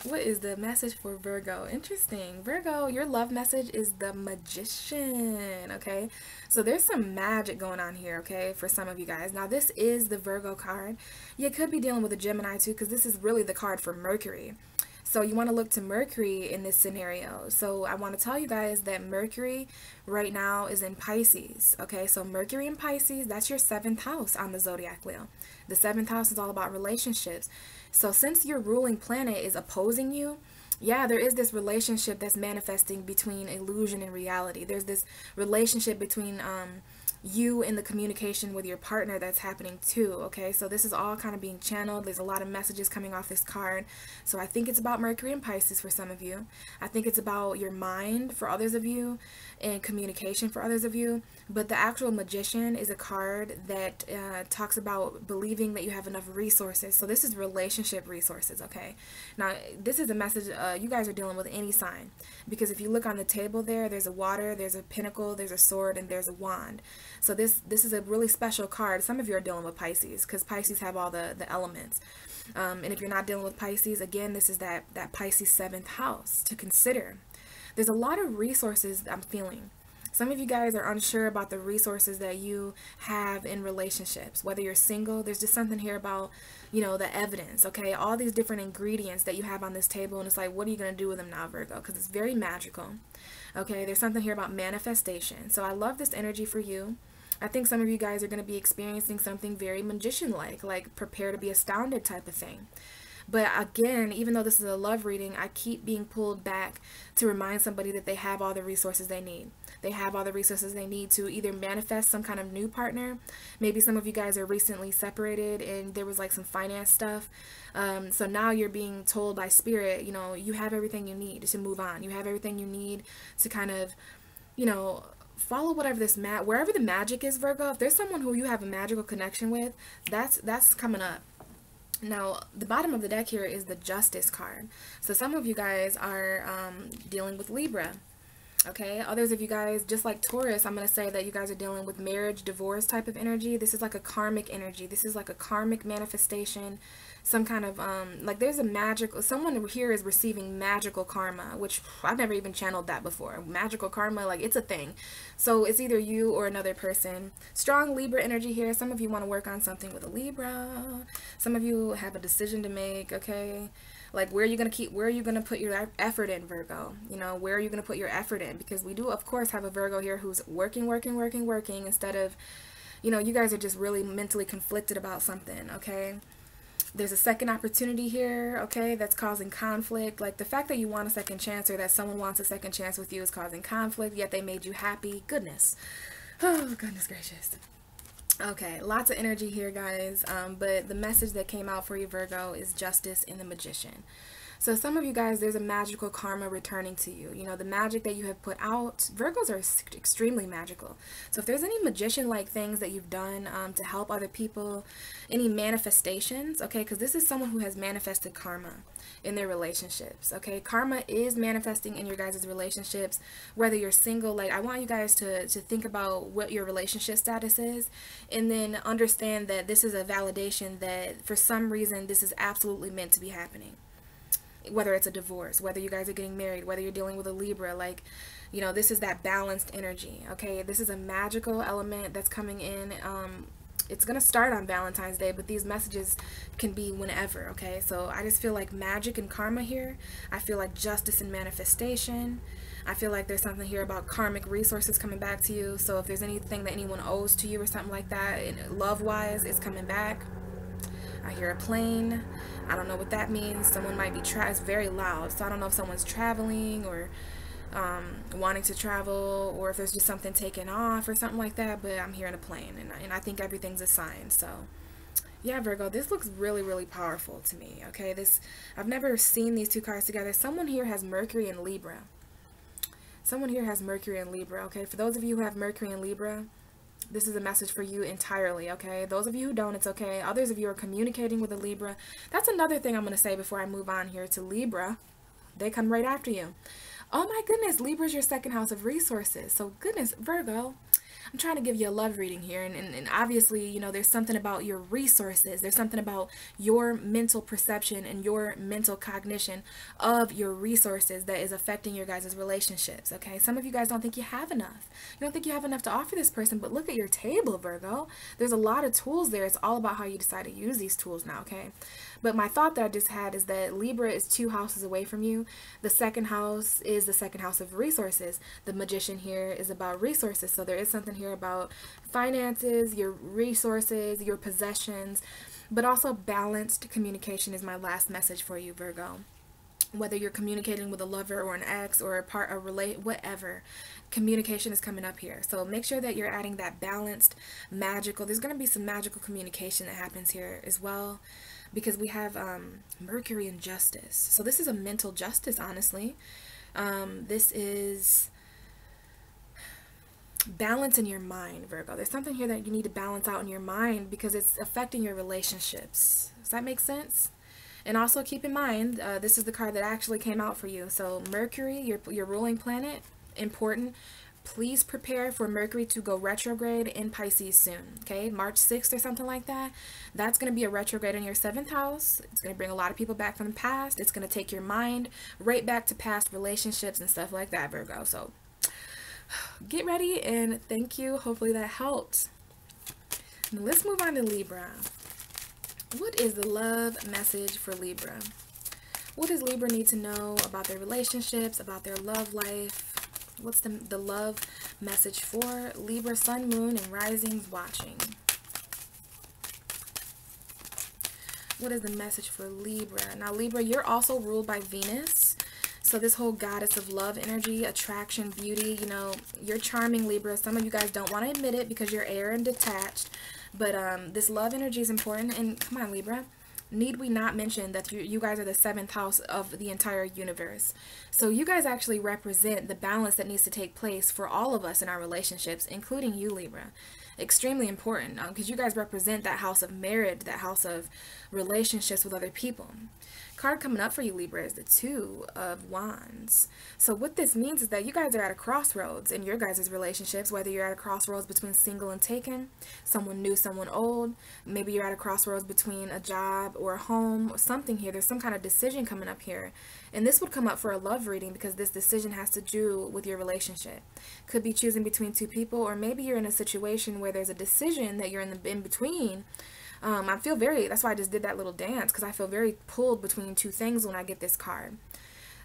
Speaker 1: What is the message for Virgo? Interesting. Virgo, your love message is the Magician, okay? So there's some magic going on here, okay, for some of you guys. Now, this is the Virgo card. You could be dealing with a Gemini, too, because this is really the card for Mercury. So you want to look to Mercury in this scenario. So I want to tell you guys that Mercury right now is in Pisces, okay? So Mercury in Pisces, that's your 7th house on the zodiac wheel. The 7th house is all about relationships. So since your ruling planet is opposing you, yeah, there is this relationship that's manifesting between illusion and reality. There's this relationship between you and the communication with your partner that's happening too, okay? So this is all kind of being channeled. There's a lot of messages coming off this card. So I think it's about Mercury and Pisces for some of you. I think it's about your mind for others of you and communication for others of you. But the actual Magician is a card that talks about believing that you have enough resources. So this is relationship resources, okay? Now, this is a message you guys are dealing with any sign. Because if you look on the table there's a water, there's a pentacle, there's a sword, and there's a wand. So this is a really special card. Some of you are dealing with Pisces because Pisces have all the elements. And if you're not dealing with Pisces, again, this is that Pisces 7th house to consider. There's a lot of resources I'm feeling. Some of you guys are unsure about the resources that you have in relationships. Whether you're single, there's just something here about, you know, the evidence, okay? All these different ingredients that you have on this table, and it's like, what are you going to do with them now, Virgo? Because it's very magical, okay? There's something here about manifestation. So I love this energy for you. I think some of you guys are going to be experiencing something very magician-like, like prepare to be astounded type of thing. But again, even though this is a love reading, I keep being pulled back to remind somebody that they have all the resources they need. They have all the resources they need to either manifest some kind of new partner. Maybe some of you guys are recently separated and there was like some finance stuff. So now you're being told by Spirit, you know, you have everything you need to move on. You have everything you need to kind of, you know, follow whatever this wherever the magic is, Virgo. If there's someone who you have a magical connection with, that's coming up. Now, the bottom of the deck here is the Justice card. So some of you guys are dealing with Libra. Okay, others of you guys, just like Taurus, I'm going to say that you guys are dealing with marriage, divorce type of energy. This is like a karmic energy. This is like a karmic manifestation, some kind of, like there's a magical, someone here is receiving magical karma, which I've never even channeled that before. Magical karma, like it's a thing. So it's either you or another person. Strong Libra energy here. Some of you want to work on something with a Libra. Some of you have a decision to make, okay? Like, where are you going to put your effort in, Virgo? You know, where are you going to put your effort in? Because we do, of course, have a Virgo here who's working instead of, you know, you guys are just really mentally conflicted about something, okay? There's a second opportunity here, okay, that's causing conflict. Like, the fact that you want a second chance or that someone wants a second chance with you is causing conflict, yet they made you happy. Goodness. Oh, goodness gracious. Okay, lots of energy here, guys, but the message that came out for you, Virgo, is Justice in the Magician. So some of you guys, there's a magical karma returning to you. You know, the magic that you have put out. Virgos are extremely magical. So if there's any magician-like things that you've done to help other people, any manifestations, okay, because this is someone who has manifested karma in their relationships, okay? Karma is manifesting in your guys' relationships, whether you're single. Like, I want you guys to think about what your relationship status is, and then understand that this is a validation that for some reason this is absolutely meant to be happening. Whether it's a divorce, whether you guys are getting married, whether you're dealing with a Libra, like, you know, this is that balanced energy, okay? This is a magical element that's coming in. It's going to start on Valentine's Day, but these messages can be whenever, okay? So I just feel like magic and karma here. I feel like justice and manifestation. I feel like there's something here about karmic resources coming back to you. So if there's anything that anyone owes to you or something like that, love-wise, it's coming back. I hear a plane. I don't know what that means. Someone might be it's very loud, so I don't know if someone's traveling or wanting to travel, or if there's just something taken off or something like that, but I'm hearing a plane, and I think everything's a sign. So yeah, Virgo, this looks really, really powerful to me, okay? I've never seen these two cards together. Someone here has Mercury and Libra. Someone here has Mercury and Libra, okay? For those of you who have Mercury and Libra, this is a message for you entirely, okay? Those of you who don't, it's okay. Others of you are communicating with a Libra. That's another thing I'm going to say before I move on here to Libra. They come right after you. Oh my goodness, Libra is your second house of resources. So goodness, Virgo, I'm trying to give you a love reading here, and obviously, you know, there's something about your resources. There's something about your mental perception and your mental cognition of your resources that is affecting your guys' relationships, okay? Some of you guys don't think you have enough. You don't think you have enough to offer this person, but look at your table, Virgo. There's a lot of tools there. It's all about how you decide to use these tools now, okay? But my thought that I just had is that Libra is 2 houses away from you. The second house is the second house of resources. The Magician here is about resources. So there is something here about finances, your resources, your possessions, but also balanced communication is my last message for you, Virgo. Whether you're communicating with a lover or an ex or whatever, communication is coming up here. So make sure that you're adding that balanced, magical. There's going to be some magical communication that happens here as well, because we have Mercury and justice. So this is a mental justice, honestly. This is balance in your mind, Virgo. There's something here that you need to balance out in your mind because it's affecting your relationships. Does that make sense? And also keep in mind, this is the card that actually came out for you. So Mercury, your ruling planet, important. Please prepare for Mercury to go retrograde in Pisces soon, okay? March 6th or something like that. That's going to be a retrograde in your 7th house. It's going to bring a lot of people back from the past. It's going to take your mind right back to past relationships and stuff like that, Virgo. So get ready, and thank you. Hopefully that helped. Now let's move on to Libra. What is the love message for Libra? What does Libra need to know about their relationships, about their love life? What's the love message for Libra, Sun, Moon, and Risings watching? What is the message for Libra? Now, Libra, you're also ruled by Venus. So this whole goddess of love energy, attraction, beauty, you know, you're charming, Libra. Some of you guys don't want to admit it because you're air and detached. But this love energy is important. And come on, Libra. Need we not mention that you guys are the 7th house of the entire universe. So you guys actually represent the balance that needs to take place for all of us in our relationships, including you, Libra. Extremely important because you guys represent that house of marriage, that house of relationships with other people. Card coming up for you, Libra, is the 2 of Wands. So what this means is that you guys are at a crossroads in your guys' relationships, whether you're at a crossroads between single and taken, someone new, someone old. Maybe you're at a crossroads between a job or a home or something here. There's some kind of decision coming up here. And this would come up for a love reading because this decision has to do with your relationship. Could be choosing between 2 people, or maybe you're in a situation where there's a decision that you're in between. I feel that's why I just did that little dance, because I feel very pulled between 2 things when I get this card.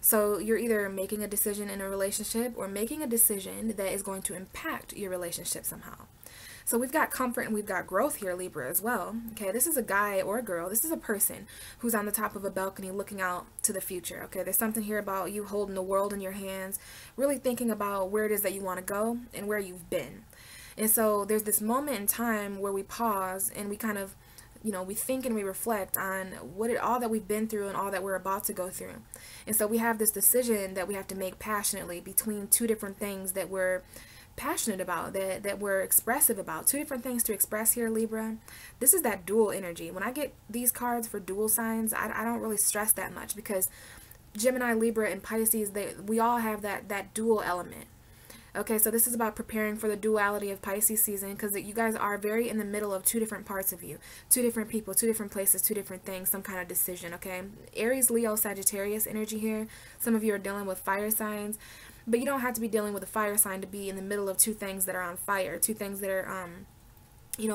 Speaker 1: So you're either making a decision in a relationship or making a decision that is going to impact your relationship somehow. So we've got comfort and we've got growth here, Libra, as well. Okay, this is a guy or a girl. This is a person who's on the top of a balcony looking out to the future. Okay, there's something here about you holding the world in your hands, really thinking about where it is that you want to go and where you've been. And so there's this moment in time where we pause and we kind of we think and we reflect on all that we've been through and all that we're about to go through. And so we have this decision that we have to make passionately between two different things that we're passionate about, that we're expressive about. Two different things to express here, Libra. This is that dual energy. When I get these cards for dual signs, I don't really stress that much, because Gemini, Libra, and Pisces, we all have that dual element. Okay, so this is about preparing for the duality of Pisces season, because you guys are very in the middle of two different parts of you, two different people, two different places, two different things, some kind of decision, okay? Aries, Leo, Sagittarius energy here. Some of you are dealing with fire signs, but you don't have to be dealing with a fire sign to be in the middle of two things that are on fire, two things that are,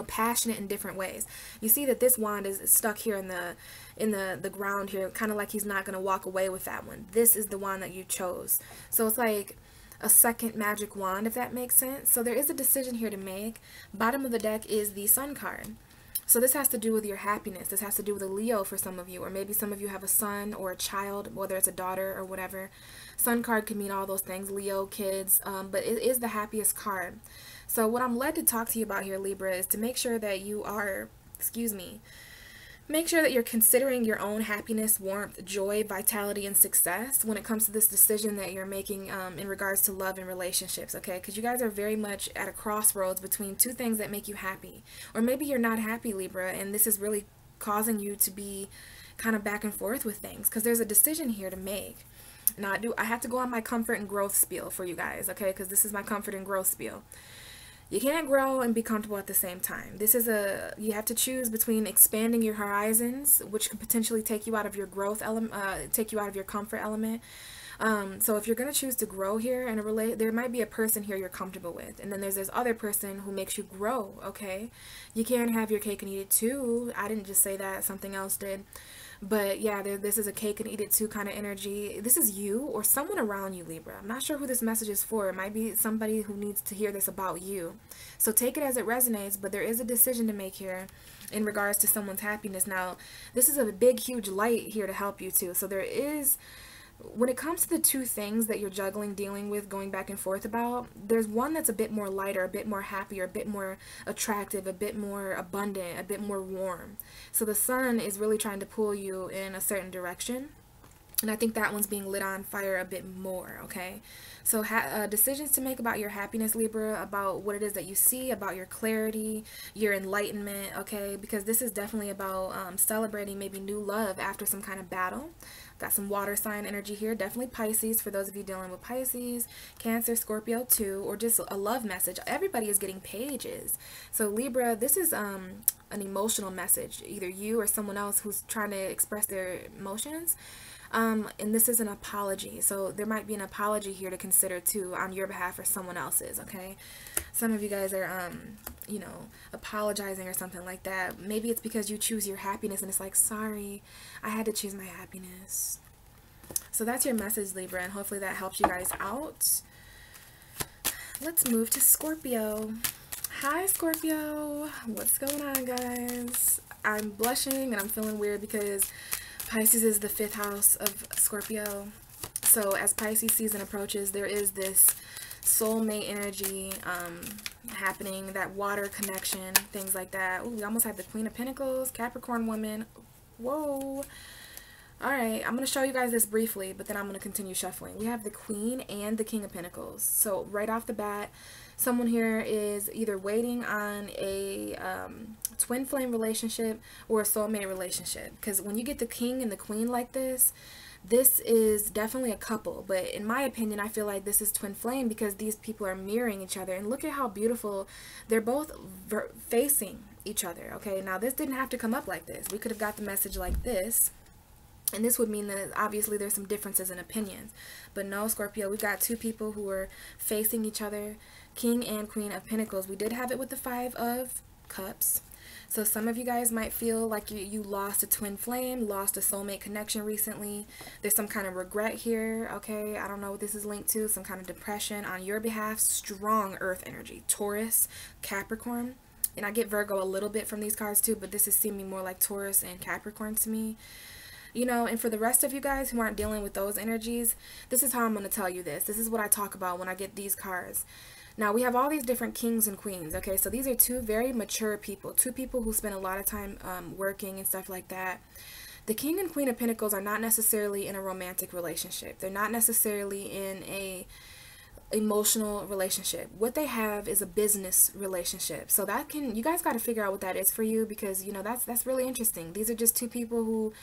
Speaker 1: passionate in different ways. You see that this wand is stuck here in the ground here, kind of like he's not going to walk away with that one. This is the wand that you chose. So it's like a second magic wand, if that makes sense. So there is a decision here to make. Bottom of the deck is the Sun card. So this has to do with your happiness. This has to do with a Leo for some of you, or maybe some of you have a son or a child, whether it's a daughter or whatever. Sun card can mean all those things, Leo, kids, but it is the happiest card. So what I'm led to talk to you about here, Libra, is to make sure that you are, make sure that you're considering your own happiness, warmth, joy, vitality, and success when it comes to this decision that you're making in regards to love and relationships, okay? Because you guys are very much at a crossroads between two things that make you happy. Or maybe you're not happy, Libra, and this is really causing you to be kind of back and forth with things, because there's a decision here to make. Now, I have to go on my comfort and growth spiel for you guys, okay? Because this is my comfort and growth spiel. You can't grow and be comfortable at the same time. You have to choose between expanding your horizons, which could potentially take you out of your growth element, take you out of your comfort element. So if you're going to choose to grow here in there might be a person here you're comfortable with. And then there's this other person who makes you grow, okay? You can't have your cake and eat it too. I didn't just say that, something else did. But yeah, this is a cake and eat it too kind of energy. This is you or someone around you, Libra. I'm not sure who this message is for. It might be somebody who needs to hear this about you. So take it as it resonates, but there is a decision to make here in regards to someone's happiness. Now, this is a big, huge light here to help you too. So there is, when it comes to the two things that you're juggling, dealing with, going back and forth about, there's one that's a bit more lighter, a bit more happier, a bit more attractive, a bit more abundant, a bit more warm. So the sun is really trying to pull you in a certain direction. And I think that one's being lit on fire a bit more, okay? So decisions to make about your happiness, Libra, about what it is that you see, about your clarity, your enlightenment, okay? Because this is definitely about celebrating maybe new love after some kind of battle. Got some water sign energy here, definitely Pisces for those of you dealing with Pisces, Cancer, Scorpio too, or just a love message. Everybody is getting pages. So Libra, this is an emotional message, either you or someone else who's trying to express their emotions. And this is an apology, so there might be an apology here to consider too on your behalf or someone else's, okay? Some of you guys are, apologizing or something like that. Maybe it's because you choose your happiness and it's like, sorry, I had to choose my happiness. So that's your message, Libra, and hopefully that helps you guys out. Let's move to Scorpio. Hi, Scorpio. What's going on, guys? I'm blushing and I'm feeling weird because Pisces is the 5th house of Scorpio. So as Pisces season approaches, there is this soulmate energy happening, that water connection, things like that. Ooh, we almost have the Queen of Pentacles, Capricorn woman. Whoa. Alright, I'm going to show you guys this briefly, but then I'm going to continue shuffling. We have the Queen and the King of Pentacles. So right off the bat, someone here is either waiting on a twin flame relationship or a soulmate relationship. Because when you get the King and the Queen like this, this is definitely a couple. But in my opinion, I feel like this is twin flame because these people are mirroring each other. And look at how beautiful they're both facing each other. Okay, now this didn't have to come up like this. We could have got the message like this. And this would mean that obviously there's some differences in opinions. But no, Scorpio, we got two people who are facing each other, King and Queen of Pentacles. We did have it with the 5 of Cups. So some of you guys might feel like you lost a twin flame, lost a soulmate connection recently. There's some kind of regret here, okay? I don't know what this is linked to. Some kind of depression on your behalf. Strong earth energy. Taurus, Capricorn. And I get Virgo a little bit from these cards too, but this is seeming more like Taurus and Capricorn to me. You know, and for the rest of you guys who aren't dealing with those energies, this is how I'm going to tell you this. This is what I talk about when I get these cards. Now, we have all these different kings and queens, okay? So these are two very mature people, two people who spend a lot of time working and stuff like that. The King and Queen of Pentacles are not necessarily in a romantic relationship. They're not necessarily in a emotional relationship. What they have is a business relationship. So that can, you guys got to figure out what that is for you, because, you know, that's really interesting. These are just two people who,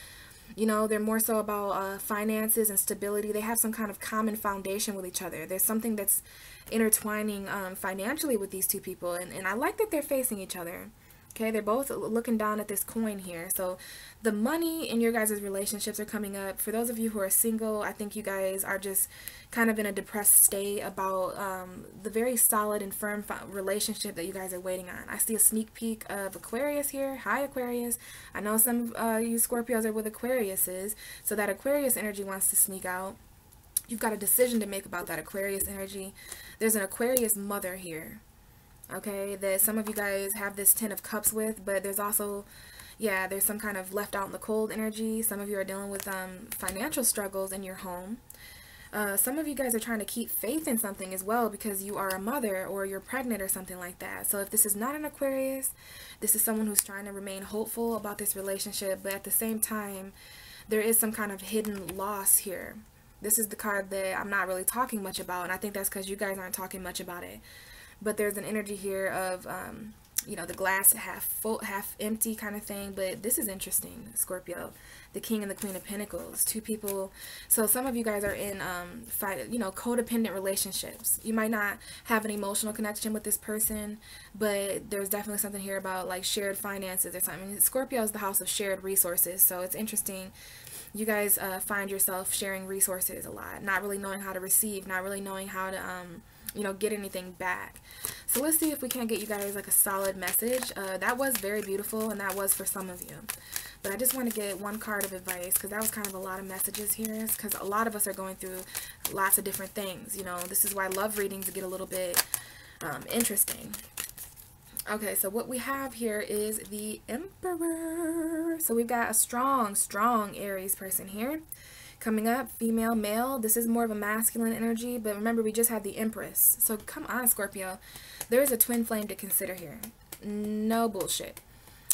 Speaker 1: you know, they're more so about finances and stability. They have some kind of common foundation with each other. There's something that's intertwining financially with these two people. And I like that they're facing each other. Okay, they're both looking down at this coin here. So the money in your guys' relationships are coming up. For those of you who are single, I think you guys are just kind of in a depressed state about the very solid and firm relationship that you guys are waiting on. I see a sneak peek of Aquarius here. Hi, Aquarius. I know some of you Scorpios are with Aquariuses, so that Aquarius energy wants to sneak out. You've got a decision to make about that Aquarius energy. There's an Aquarius mother here. Okay, that some of you guys have this Ten of Cups with, but there's also, yeah, there's some kind of left out in the cold energy. Some of you are dealing with financial struggles in your home. Some of you guys are trying to keep faith in something as well, because you are a mother or you're pregnant or something like that. So if this is not an Aquarius, this is someone who's trying to remain hopeful about this relationship, but at the same time, there is some kind of hidden loss here. This is the card that I'm not really talking much about, and I think that's because you guys aren't talking much about it. But there's an energy here of, you know, the glass half full, half empty kind of thing. But this is interesting, Scorpio. The King and the Queen of Pentacles. Two people. So some of you guys are in, you know, codependent relationships. You might not have an emotional connection with this person, but there's definitely something here about like shared finances or something. Scorpio is the house of shared resources. So it's interesting. You guys find yourself sharing resources a lot. Not really knowing how to receive. Not really knowing how to, you know, get anything back. So let's see if we can't get you guys like a solid message. That was very beautiful, and that was for some of you. But I just want to get one card of advice, because that was kind of a lot of messages here, because a lot of us are going through lots of different things. You know, this is why love readings get a little bit interesting. Okay, so what we have here is the Emperor. So we've got a strong Aries person here. Coming up, female, male. This is more of a masculine energy, but remember, we just had the Empress. So come on, Scorpio. There is a twin flame to consider here. No bullshit.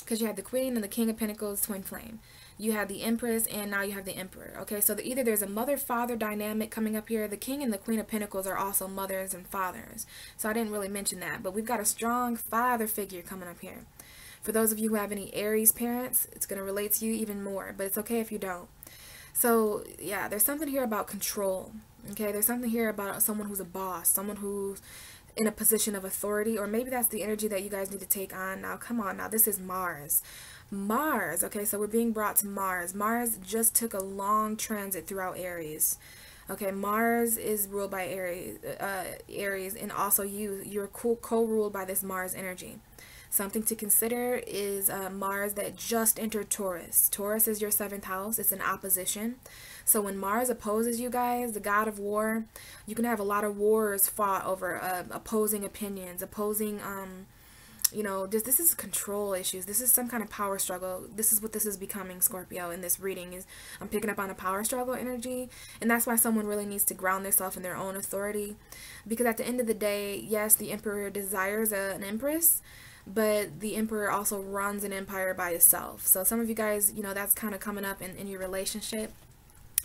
Speaker 1: Because you had the Queen and the King of Pentacles, twin flame. You had the Empress, and now you have the Emperor. Okay, so either there's a mother-father dynamic coming up here. The King and the Queen of Pentacles are also mothers and fathers. So I didn't really mention that, but we've got a strong father figure coming up here. For those of you who have any Aries parents, it's going to relate to you even more, but it's okay if you don't. So, yeah, there's something here about control, okay? There's something here about someone who's a boss, someone who's in a position of authority, or maybe that's the energy that you guys need to take on. Now, come on, now, this is Mars. Mars, okay, so we're being brought to Mars. Mars just took a long transit throughout Aries. Okay, Mars is ruled by Aries, and also you're co-ruled by this Mars energy. Something to consider is Mars that just entered Taurus. Taurus is your 7th house. It's an opposition. So when Mars opposes you guys, the god of war, you can have a lot of wars fought over opposing opinions, opposing, you know, this is control issues. This is some kind of power struggle. This is what this is becoming, Scorpio, in this reading. Is I'm picking up on a power struggle energy. And that's why someone really needs to ground themselves in their own authority. Because at the end of the day, yes, the Emperor desires an Empress, but the Emperor also runs an empire by itself. So some of you guys, you know, that's kind of coming up in your relationship.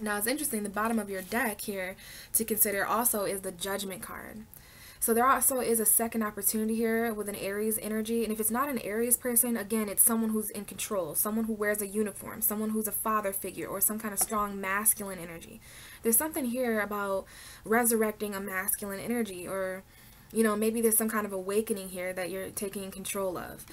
Speaker 1: Now, it's interesting, the bottom of your deck here to consider also is the Judgment card. So there also is a second opportunity here with an Aries energy. And if it's not an Aries person, again, it's someone who's in control, someone who wears a uniform, someone who's a father figure, or some kind of strong masculine energy. There's something here about resurrecting a masculine energy, or, you know, maybe there's some kind of awakening here that you're taking control of.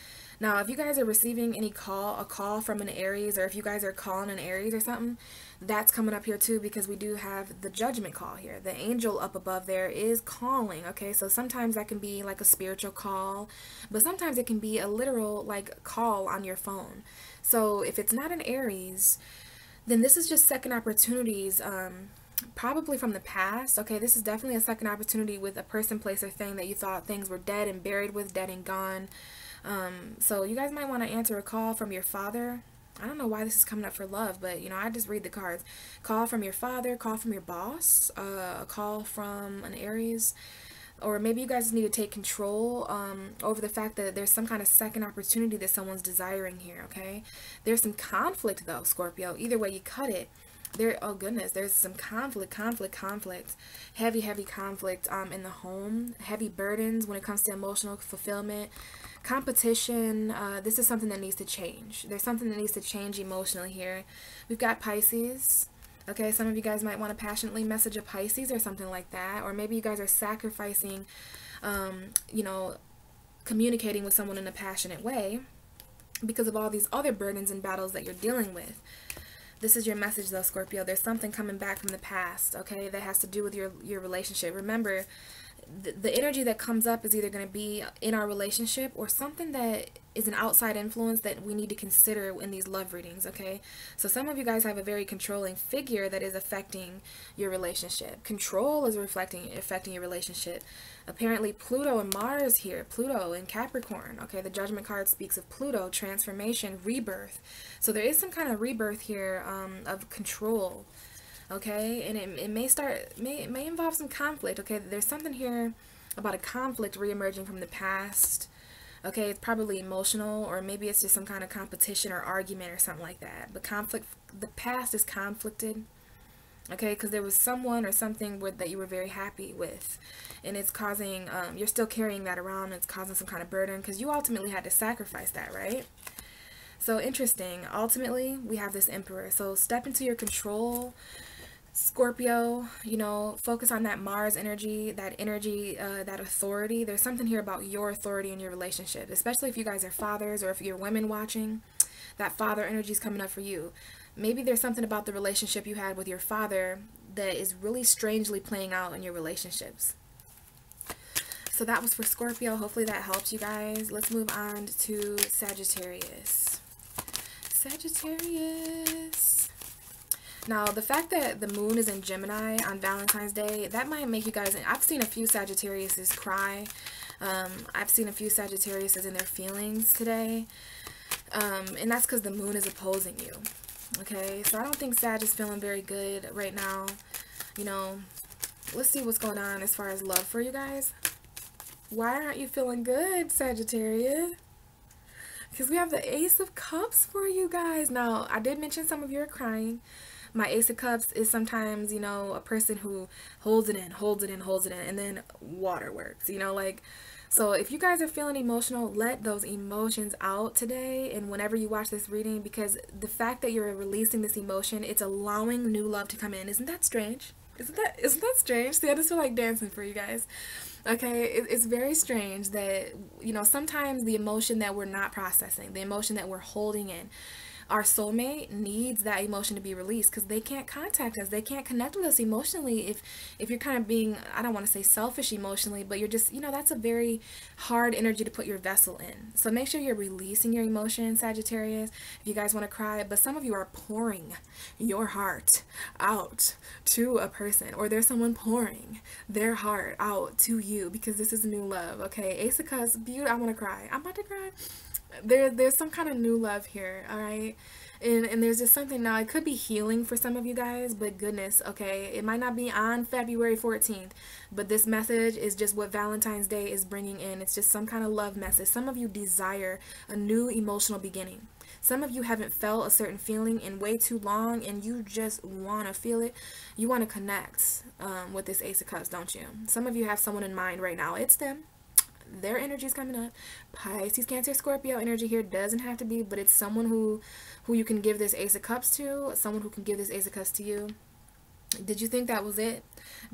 Speaker 1: Now, if you guys are receiving a call from an Aries, or if you guys are calling an Aries or something, that's coming up here too, because we do have the Judgment call here. The angel up above there is calling, okay? So sometimes that can be like a spiritual call, but sometimes it can be a literal like call on your phone. So if it's not an Aries, then this is just second opportunities, probably from the past. Okay, this is definitely a second opportunity with a person, place, or thing that you thought things were dead and buried with, dead and gone. So you guys might want to answer a call from your father. I don't know why this is coming up for love, but, you know, I just read the cards. Call from your father, call from your boss, a call from an Aries, or maybe you guys need to take control over the fact that there's some kind of second opportunity that someone's desiring here, okay? There's some conflict, though, Scorpio. Either way you cut it, oh goodness, there's some conflict, heavy conflict in the home, heavy burdens when it comes to emotional fulfillment, competition. This is something that needs to change. There's something that needs to change emotionally here. We've got Pisces. Okay, some of you guys might want to passionately message a Pisces or something like that. Or maybe you guys are sacrificing, you know, communicating with someone in a passionate way because of all these other burdens and battles that you're dealing with. This is your message, though, Scorpio. There's something coming back from the past, okay, that has to do with your relationship. Remember, the energy that comes up is either going to be in our relationship or something that is an outside influence that we need to consider in these love readings, okay? So some of you guys have a very controlling figure that is affecting your relationship. Control is affecting your relationship. Apparently Pluto and Mars here, Pluto in Capricorn, okay? The Judgment card speaks of Pluto, transformation, rebirth. So there is some kind of rebirth here of control. Okay, and it may involve some conflict. Okay, there's something here about a conflict reemerging from the past. Okay, it's probably emotional, or maybe it's just some kind of competition or argument or something like that. But conflict, the past is conflicted. Okay, because there was someone or something that you were very happy with, and it's causing, you're still carrying that around, and it's causing some kind of burden because you ultimately had to sacrifice that, right? So interesting. Ultimately, we have this Emperor. So step into your control, Scorpio, you know, focus on that Mars energy, that authority. There's something here about your authority in your relationship, especially if you guys are fathers or if you're women watching. That father energy is coming up for you. Maybe there's something about the relationship you had with your father that is really strangely playing out in your relationships. So that was for Scorpio. Hopefully that helps you guys. Let's move on to Sagittarius. Sagittarius. Now, the fact that the moon is in Gemini on Valentine's Day, that might make you guys, I've seen a few Sagittariuses cry. I've seen a few Sagittariuses in their feelings today. And that's because the moon is opposing you. Okay, so I don't think Sag is feeling very good right now. You know, let's see what's going on as far as love for you guys. Why aren't you feeling good, Sagittarius? Because we have the Ace of Cups for you guys. Now, I did mention some of you are crying. My Ace of Cups is sometimes, you know, a person who holds it in, and then waterworks, you know, like, so if you guys are feeling emotional, let those emotions out today and whenever you watch this reading, because the fact that you're releasing this emotion, it's allowing new love to come in. Isn't that strange? Isn't that strange? See, I just feel like dancing for you guys. Okay, it's very strange that, you know, sometimes the emotion that we're not processing, the emotion that we're holding in, our soulmate needs that emotion to be released because they can't contact us. They can't connect with us emotionally if you're kind of being, I don't want to say selfish emotionally, but you're just, you know, that's a very hard energy to put your vessel in. So make sure you're releasing your emotions, Sagittarius, if you guys want to cry. But some of you are pouring your heart out to a person, or there's someone pouring their heart out to you because this is new love. Okay, Ace of Cups, beautiful. I want to cry. I'm about to cry. There's some kind of new love here, all right? And there's just something now. It could be healing for some of you guys, but goodness, okay? It might not be on February 14th, but this message is just what Valentine's Day is bringing in. It's just some kind of love message. Some of you desire a new emotional beginning. Some of you haven't felt a certain feeling in way too long, and you just want to feel it. You want to connect with this Ace of Cups, don't you? Some of you have someone in mind right now. It's them. Their energy is coming up. Pisces, Cancer, Scorpio energy here doesn't have to be, but it's someone who you can give this Ace of Cups to, someone who can give this Ace of Cups to you. Did you think that was it?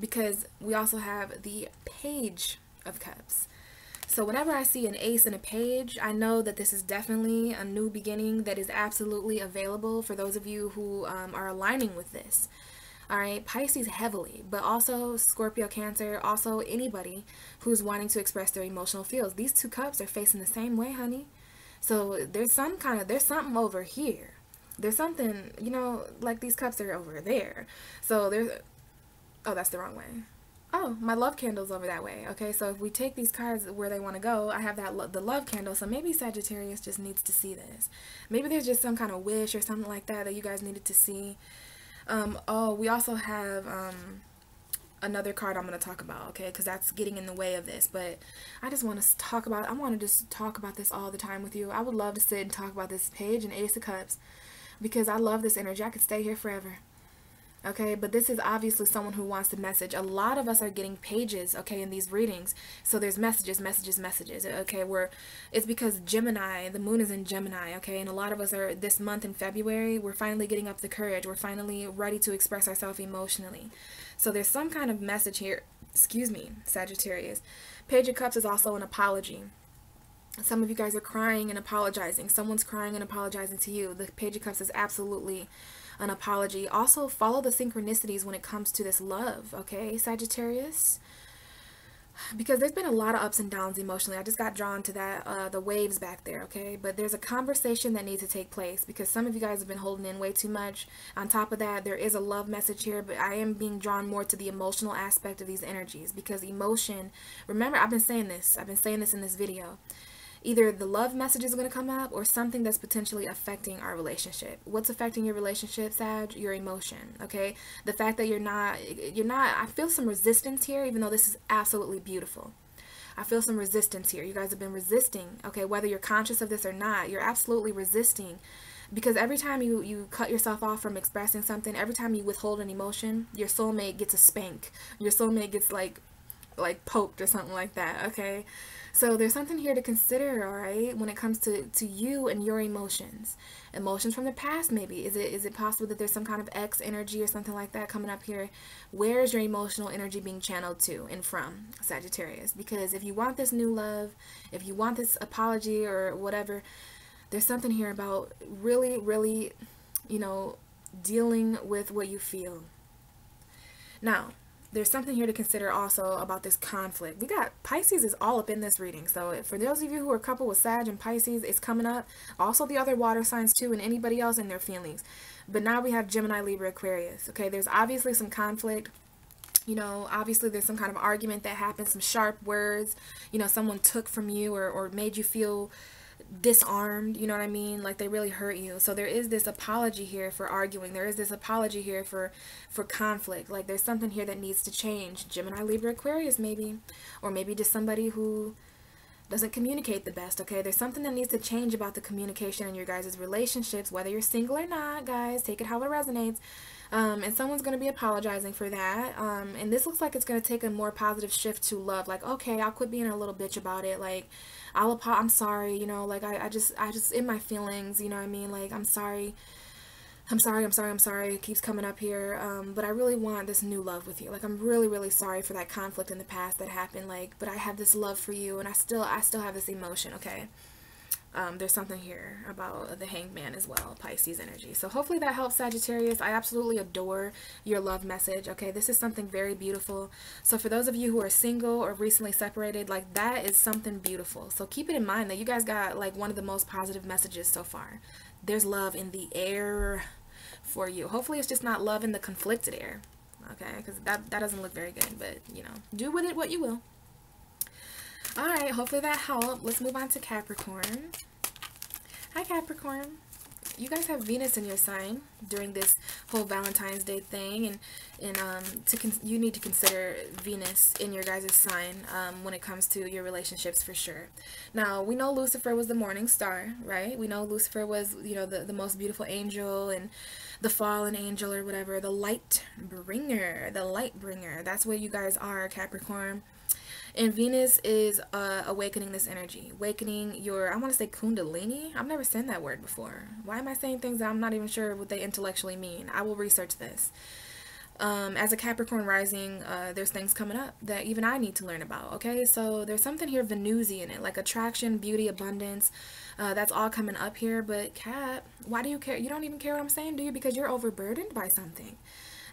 Speaker 1: Because we also have the Page of Cups. So whenever I see an ace and a page, I know that this is definitely a new beginning that is absolutely available for those of you who are aligning with this. All right, Pisces heavily, but also Scorpio, Cancer, also anybody who's wanting to express their emotional feels. These two cups are facing the same way, honey. So there's something over here. There's something, you know, like these cups are over there. So there's, oh, that's the wrong way. Oh, my love candle's over that way. Okay, so if we take these cards where they want to go, I have that the love candle. So maybe Sagittarius just needs to see this. Maybe there's just some kind of wish or something like that that you guys needed to see. Oh, we also have another card I'm going to talk about, okay, because that's getting in the way of this. But I just want to talk about, I want to just talk about this all the time with you. I would love to sit and talk about this page and Ace of Cups because I love this energy. I could stay here forever. Okay, but this is obviously someone who wants to message. A lot of us are getting pages, okay, in these readings. So there's messages, messages, messages, okay, where it's because Gemini, the moon is in Gemini, okay, and a lot of us are, this month in February, we're finally getting up the courage. We're finally ready to express ourselves emotionally. So there's some kind of message here, excuse me, Sagittarius. Page of Cups is also an apology. Some of you guys are crying and apologizing. Someone's crying and apologizing to you. The Page of Cups is absolutely an apology. Also, follow the synchronicities when it comes to this love, okay, Sagittarius? Because there's been a lot of ups and downs emotionally. I just got drawn to that, the waves back there, okay? But there's a conversation that needs to take place because some of you guys have been holding in way too much. On top of that, there is a love message here, but I am being drawn more to the emotional aspect of these energies because emotion, remember, I've been saying this in this video. Either the love message is going to come up or something that's potentially affecting our relationship. What's affecting your relationship, Sag? Your emotion, okay? The fact that you're not, I feel some resistance here, even though this is absolutely beautiful. I feel some resistance here. You guys have been resisting, okay? Whether you're conscious of this or not, you're absolutely resisting because every time you cut yourself off from expressing something, every time you withhold an emotion, your soulmate gets a spank. Your soulmate gets like poked or something like that, okay? So there's something here to consider, all right, when it comes to you and your emotions. Emotions from the past, maybe. Is it possible that there's some kind of ex energy or something like that coming up here? Where is your emotional energy being channeled to and from, Sagittarius? Because if you want this new love, if you want this apology or whatever, there's something here about really, really, you know, dealing with what you feel. Now, there's something here to consider also about this conflict. We got Pisces is all up in this reading. So for those of you who are coupled with Sag and Pisces, it's coming up. Also the other water signs too and anybody else in their feelings. But now we have Gemini, Libra, Aquarius. Okay, there's obviously some conflict. You know, obviously there's some kind of argument that happened, some sharp words. You know, someone took from you or made you feel disarmed, you know what I mean, like they really hurt you. So there is this apology here for arguing. There is this apology here for conflict. Like there's something here that needs to change. Gemini, Libra, Aquarius maybe, or maybe just somebody who doesn't communicate the best, okay? There's something that needs to change about the communication in your guys' relationships, whether you're single or not, guys. Take it how it resonates. And someone's going to be apologizing for that. And this looks like it's going to take a more positive shift to love. Like, okay, I'll quit being a little bitch about it. Like, I'm sorry, you know, like, I just in my feelings, you know what I mean? Like, I'm sorry. It keeps coming up here. But I really want this new love with you. Like, I'm really, really sorry for that conflict in the past that happened. Like, but I have this love for you and I still have this emotion, okay? There's something here about the Hanged Man as well, Pisces energy. So hopefully that helps, Sagittarius. I absolutely adore your love message, okay? This is something very beautiful. So for those of you who are single or recently separated, like that is something beautiful. So keep it in mind that you guys got like one of the most positive messages so far. There's love in the air for you. Hopefully it's just not love in the conflicted air, okay? Because that doesn't look very good, but you know, do with it what you will. All right, hopefully that helped. Let's move on to Capricorn. Hi, Capricorn. You guys have Venus in your sign during this whole Valentine's Day thing, and you need to consider Venus in your guys' sign when it comes to your relationships for sure. Now, we know Lucifer was the morning star, right? We know Lucifer was, you know, the most beautiful angel and the fallen angel or whatever, the light bringer, That's what you guys are, Capricorn. And Venus is awakening this energy, awakening your, I want to say Kundalini. I've never said that word before. Why am I saying things that I'm not even sure what they intellectually mean? I will research this. As a Capricorn rising, there's things coming up that even I need to learn about, okay? So there's something here Venusian in it, like attraction, beauty, abundance. That's all coming up here. But Cap, why do you care? You don't even care what I'm saying, do you? Because you're overburdened by something.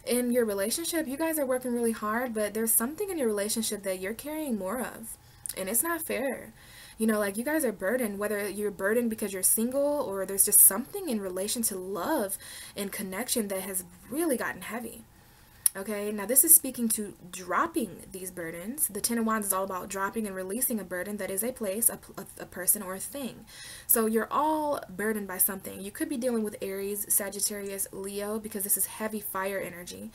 Speaker 1: In your relationship, you guys are working really hard, but there's something in your relationship that you're carrying more of, and it's not fair. You know, like you guys are burdened, whether you're burdened because you're single or there's just something in relation to love and connection that has really gotten heavy. Okay, now this is speaking to dropping these burdens. The Ten of Wands is all about dropping and releasing a burden that is a place, a person, or a thing. So you're all burdened by something. You could be dealing with Aries, Sagittarius, Leo, because this is heavy fire energy.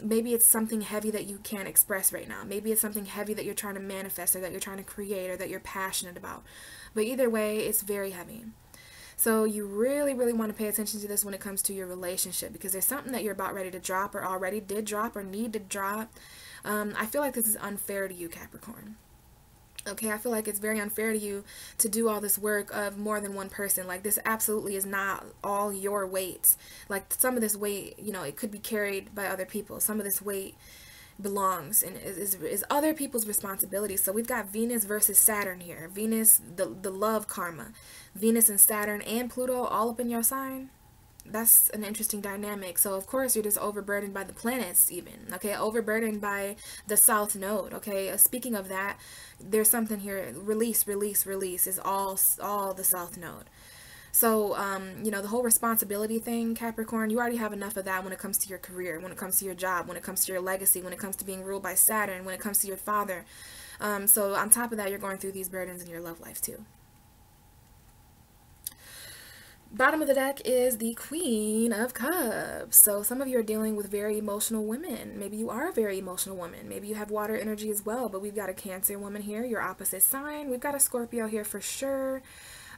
Speaker 1: Maybe it's something heavy that you can't express right now. Maybe it's something heavy that you're trying to manifest, or that you're trying to create, or that you're passionate about. But either way, it's very heavy. So you really, really want to pay attention to this when it comes to your relationship, because there's something that you're about ready to drop, or already did drop, or need to drop. I feel like this is unfair to you, Capricorn. Okay, I feel like it's very unfair to you to do all this work of more than one person. Like, this absolutely is not all your weight. Like, some of this weight, you know, it could be carried by other people. Some of this weight belongs and is other people's responsibility. So we've got Venus versus Saturn here. Venus, the love karma. Venus and Saturn and Pluto all up in your sign. That's an interesting dynamic. So of course you're just overburdened by the planets even. Okay, overburdened by the South Node. Okay, speaking of that, there's something here. Release, release, release is all the South Node. So, you know, the whole responsibility thing, Capricorn, you already have enough of that when it comes to your career, when it comes to your job, when it comes to your legacy, when it comes to being ruled by Saturn, when it comes to your father. So on top of that, you're going through these burdens in your love life too. Bottom of the deck is the Queen of Cups. So some of you are dealing with very emotional women. Maybe you are a very emotional woman. Maybe you have water energy as well, but we've got a Cancer woman here, your opposite sign. We've got a Scorpio here for sure.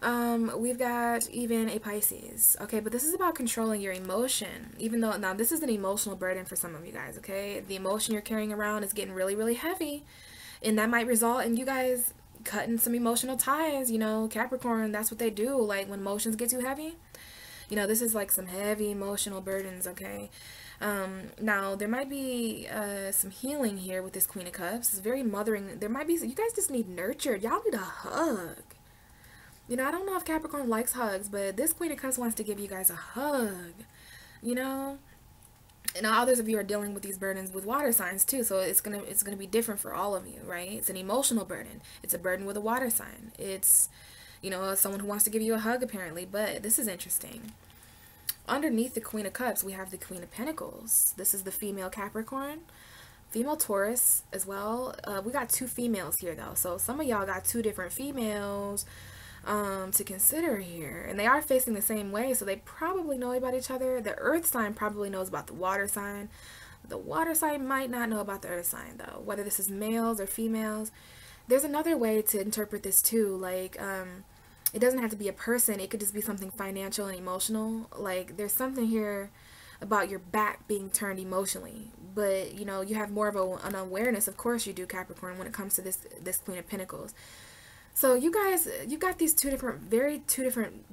Speaker 1: We've got even a Pisces. Okay, but this is about controlling your emotion. Even though, now this is an emotional burden for some of you guys, okay? The emotion you're carrying around is getting really, really heavy. And that might result in you guys cutting some emotional ties. You know, Capricorn, that's what they do. Like, when emotions get too heavy, you know, this is like some heavy emotional burdens, okay? Now there might be some healing here with this Queen of Cups. It's very mothering. There might be, you guys just need nurtured. Y'all need a hug. You know, I don't know if Capricorn likes hugs, but this Queen of Cups wants to give you guys a hug, you know? And others of you are dealing with these burdens with water signs too, so it's gonna be different for all of you, right? It's an emotional burden. It's a burden with a water sign. It's, you know, someone who wants to give you a hug apparently, but this is interesting. Underneath the Queen of Cups, we have the Queen of Pentacles. This is the female Capricorn. Female Taurus as well. We got two females here though, so some of y'all got two different females to consider here, and they are facing the same way, so they probably know about each other. The earth sign probably knows about the water sign. The water sign might not know about the earth sign though, whether this is males or females. There's another way to interpret this too, like it doesn't have to be a person, it could just be something financial and emotional. Like, there's something here about your back being turned emotionally, but you know, you have more of an awareness, of course you do, Capricorn, when it comes to this Queen of Pentacles. So you guys, you got these two different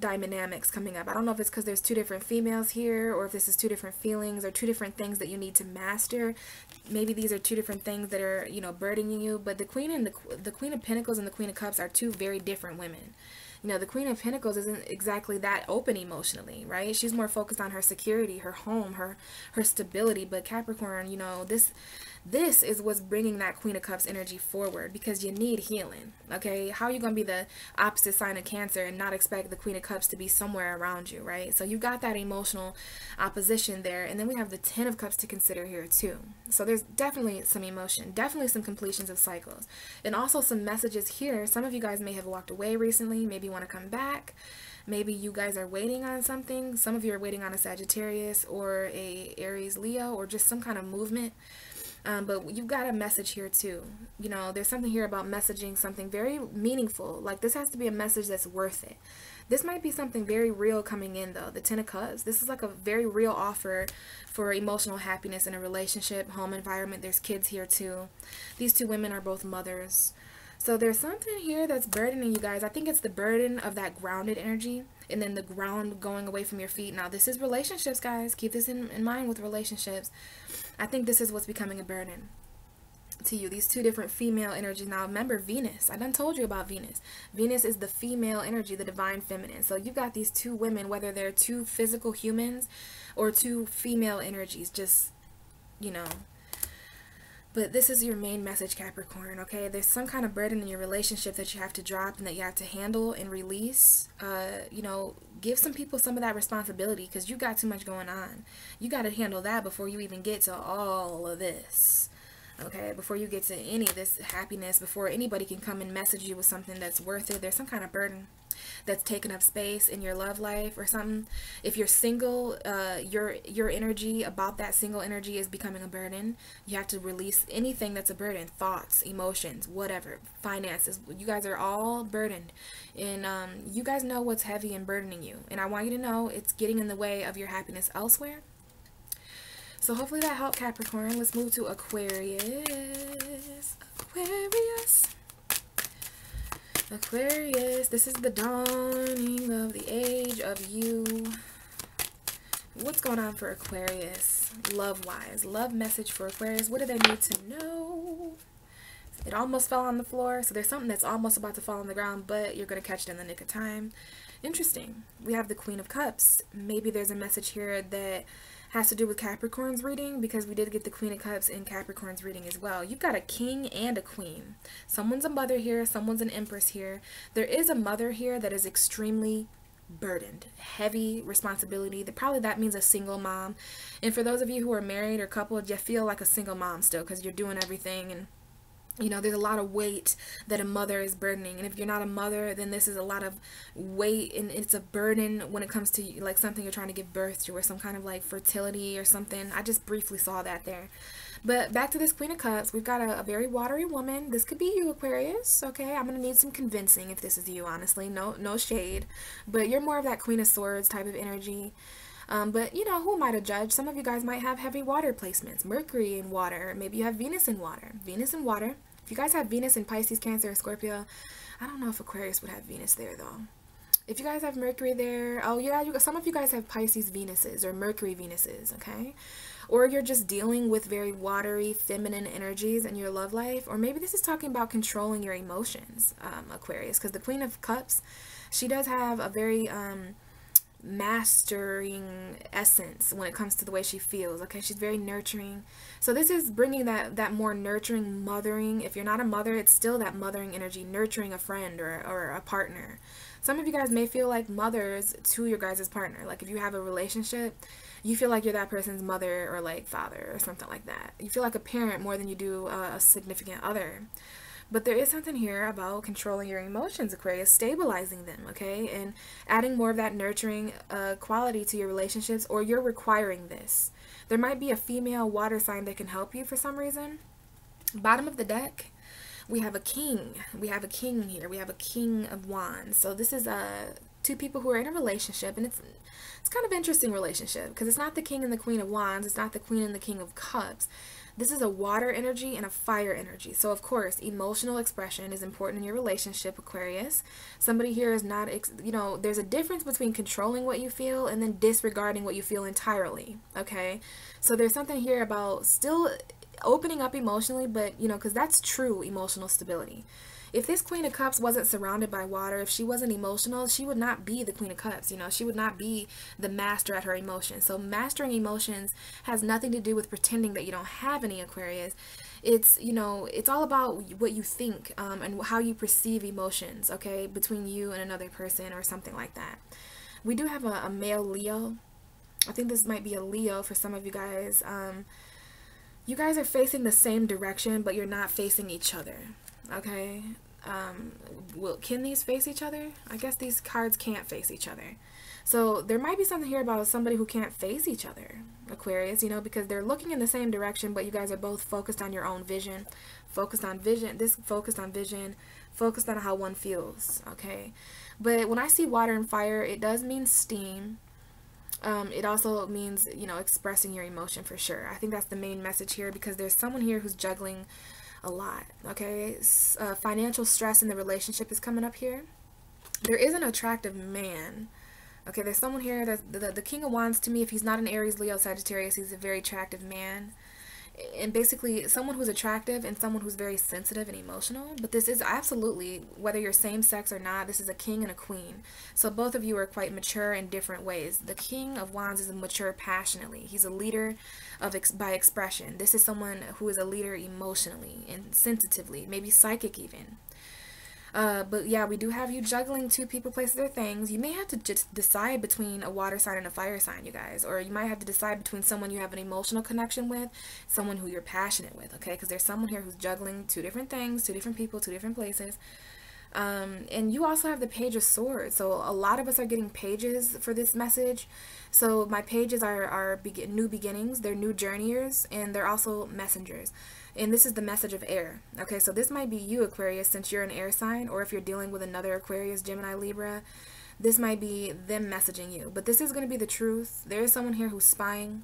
Speaker 1: dynamics coming up. I don't know if it's because there's two different females here, or if this is two different feelings or two different things that you need to master. Maybe these are two different things that are, you know, burdening you. But the Queen and the Queen of Pentacles and the Queen of Cups are two very different women. You know, the Queen of Pentacles isn't exactly that open emotionally, right? She's more focused on her security, her home, her stability. But Capricorn, you know, this is what's bringing that Queen of Cups energy forward, because you need healing, okay? How are you going to be the opposite sign of Cancer and not expect the Queen of Cups to be somewhere around you, right? So you got that emotional opposition there. And then we have the Ten of Cups to consider here too. So there's definitely some emotion, definitely some completions of cycles, and also some messages here. Some of you guys may have walked away recently, maybe want to come back. Maybe you guys are waiting on something. Some of you are waiting on a Sagittarius or a Aries Leo, or just some kind of movement. But you've got a message here too. You know, there's something here about messaging something very meaningful. Like, this has to be a message that's worth it. This might be something very real coming in though. The Ten of Cups. This is like a very real offer for emotional happiness in a relationship, home environment. There's kids here too. These two women are both mothers. So there's something here that's burdening you guys. I think it's the burden of that grounded energy, and then the ground going away from your feet. Now this is relationships, guys. Keep this in mind with relationships. I think this is what's becoming a burden to you. These two different female energies. Now remember Venus. I done told you about Venus. Venus is the female energy, the divine feminine. So you've got these two women, whether they're two physical humans or two female energies, just, you know, But this is your main message, Capricorn, okay? There's some kind of burden in your relationship that you have to drop and that you have to handle and release. You know, give some people some of that responsibility because you got too much going on. You got to handle that before you even get to all of this, okay? Before you get to any of this happiness, before anybody can come and message you with something that's worth it, there's some kind of burden that's taking up space in your love life or something. If you're single, your energy about that single energy is becoming a burden. You have to release anything that's a burden, thoughts, emotions, whatever, finances. You guys are all burdened, and you guys know what's heavy and burdening you, and I want you to know it's getting in the way of your happiness elsewhere. So hopefully that helped, Capricorn. Let's move to Aquarius. Aquarius, this is the dawning of the age of you. What's going on for Aquarius? Love-wise. Love message for Aquarius. What do they need to know? It almost fell on the floor. So there's something that's almost about to fall on the ground, but you're going to catch it in the nick of time. Interesting. We have the Queen of Cups. Maybe there's a message here that has to do with Capricorn's reading, because we did get the Queen of Cups in Capricorn's reading as well. You've got a king and a queen. Someone's a mother here. Someone's an empress here. There is a mother here that is extremely burdened, heavy responsibility. Probably that means a single mom. And for those of you who are married or coupled, you feel like a single mom still because you're doing everything, and you know, there's a lot of weight that a mother is burdening. And if you're not a mother, then this is a lot of weight, and it's a burden when it comes to like something you're trying to give birth to, or some kind of like fertility or something. I just briefly saw that there. But back to this Queen of Cups, we've got a very watery woman. This could be you, Aquarius, okay? I'm going to need some convincing if this is you, honestly. No shade. But you're more of that Queen of Swords type of energy. But, you know, who am I to judge? Some of you guys might have heavy water placements. Mercury in water. Maybe you have Venus in water. Venus in water. If you guys have Venus in Pisces, Cancer, or Scorpio, I don't know if Aquarius would have Venus there, though. If you guys have Mercury there, oh, yeah, some of you guys have Pisces Venuses or Mercury Venuses, okay? Or you're just dealing with very watery, feminine energies in your love life. Or maybe this is talking about controlling your emotions, Aquarius, because the Queen of Cups, she does have a very mastering essence when it comes to the way she feels, okay? She's very nurturing. So this is bringing that more nurturing, mothering. If you're not a mother, it's still that mothering energy, nurturing a friend or a partner. Some of you guys may feel like mothers to your guys' partner. Like if you have a relationship, you feel like you're that person's mother or like father or something like that. You feel like a parent more than you do a significant other. But there is something here about controlling your emotions, Aquarius, stabilizing them, okay? And adding more of that nurturing quality to your relationships, or you're requiring this. There might be a female water sign that can help you for some reason. Bottom of the deck, we have a king. We have a king here. We have a King of Wands. So this is two people who are in a relationship, and it's kind of interesting relationship because it's not the King and the Queen of Wands. It's not the Queen and the King of Cups. This is a water energy and a fire energy. So, of course, emotional expression is important in your relationship, Aquarius. Somebody here is not, you know, there's a difference between controlling what you feel and then disregarding what you feel entirely, okay? So there's something here about still opening up emotionally, but, you know, because that's true emotional stability. If this Queen of Cups wasn't surrounded by water, if she wasn't emotional, she would not be the Queen of Cups, you know. She would not be the master at her emotions. So mastering emotions has nothing to do with pretending that you don't have any, Aquarius. It's, you know, it's all about what you think and how you perceive emotions, okay, between you and another person or something like that. We do have a male Leo. I think this might be a Leo for some of you guys. You guys are facing the same direction, but you're not facing each other, okay? Can these face each other? I guess these cards can't face each other. So there might be something here about somebody who can't face each other, Aquarius, you know, because they're looking in the same direction, but you guys are both focused on your own vision, focused on vision, focused on how one feels, okay? But when I see water and fire, it does mean steam. It also means, you know, expressing your emotion for sure. I think that's the main message here, because there's someone here who's juggling a lot, okay? Financial stress in the relationship is coming up here. There is an attractive man, okay? There's someone here that the King of Wands, to me, if he's not an Aries, Leo, Sagittarius, he's a very attractive man. and basically someone who's attractive and someone who's very sensitive and emotional. But this is absolutely, whether you're same sex or not, this is a king and a queen. So both of you are quite mature in different ways. The King of Wands is mature passionately. He's a leader by expression. This is someone who is a leader emotionally and sensitively, maybe psychic even. But yeah, we do have you juggling two people, places, or things. You may have to just decide between a water sign and a fire sign, you guys. Or you might have to decide between someone you have an emotional connection with, someone who you're passionate with, okay? Because there's someone here who's juggling two different things, two different people, two different places. And you also have the Page of Swords. So a lot of us are getting pages for this message. So my pages are new beginnings, they're new journeyers, and they're also messengers. And this is the message of air. Okay, so this might be you, Aquarius, since you're an air sign, or if you're dealing with another Aquarius, Gemini, Libra, this might be them messaging you. But this is going to be the truth. There is someone here who's spying.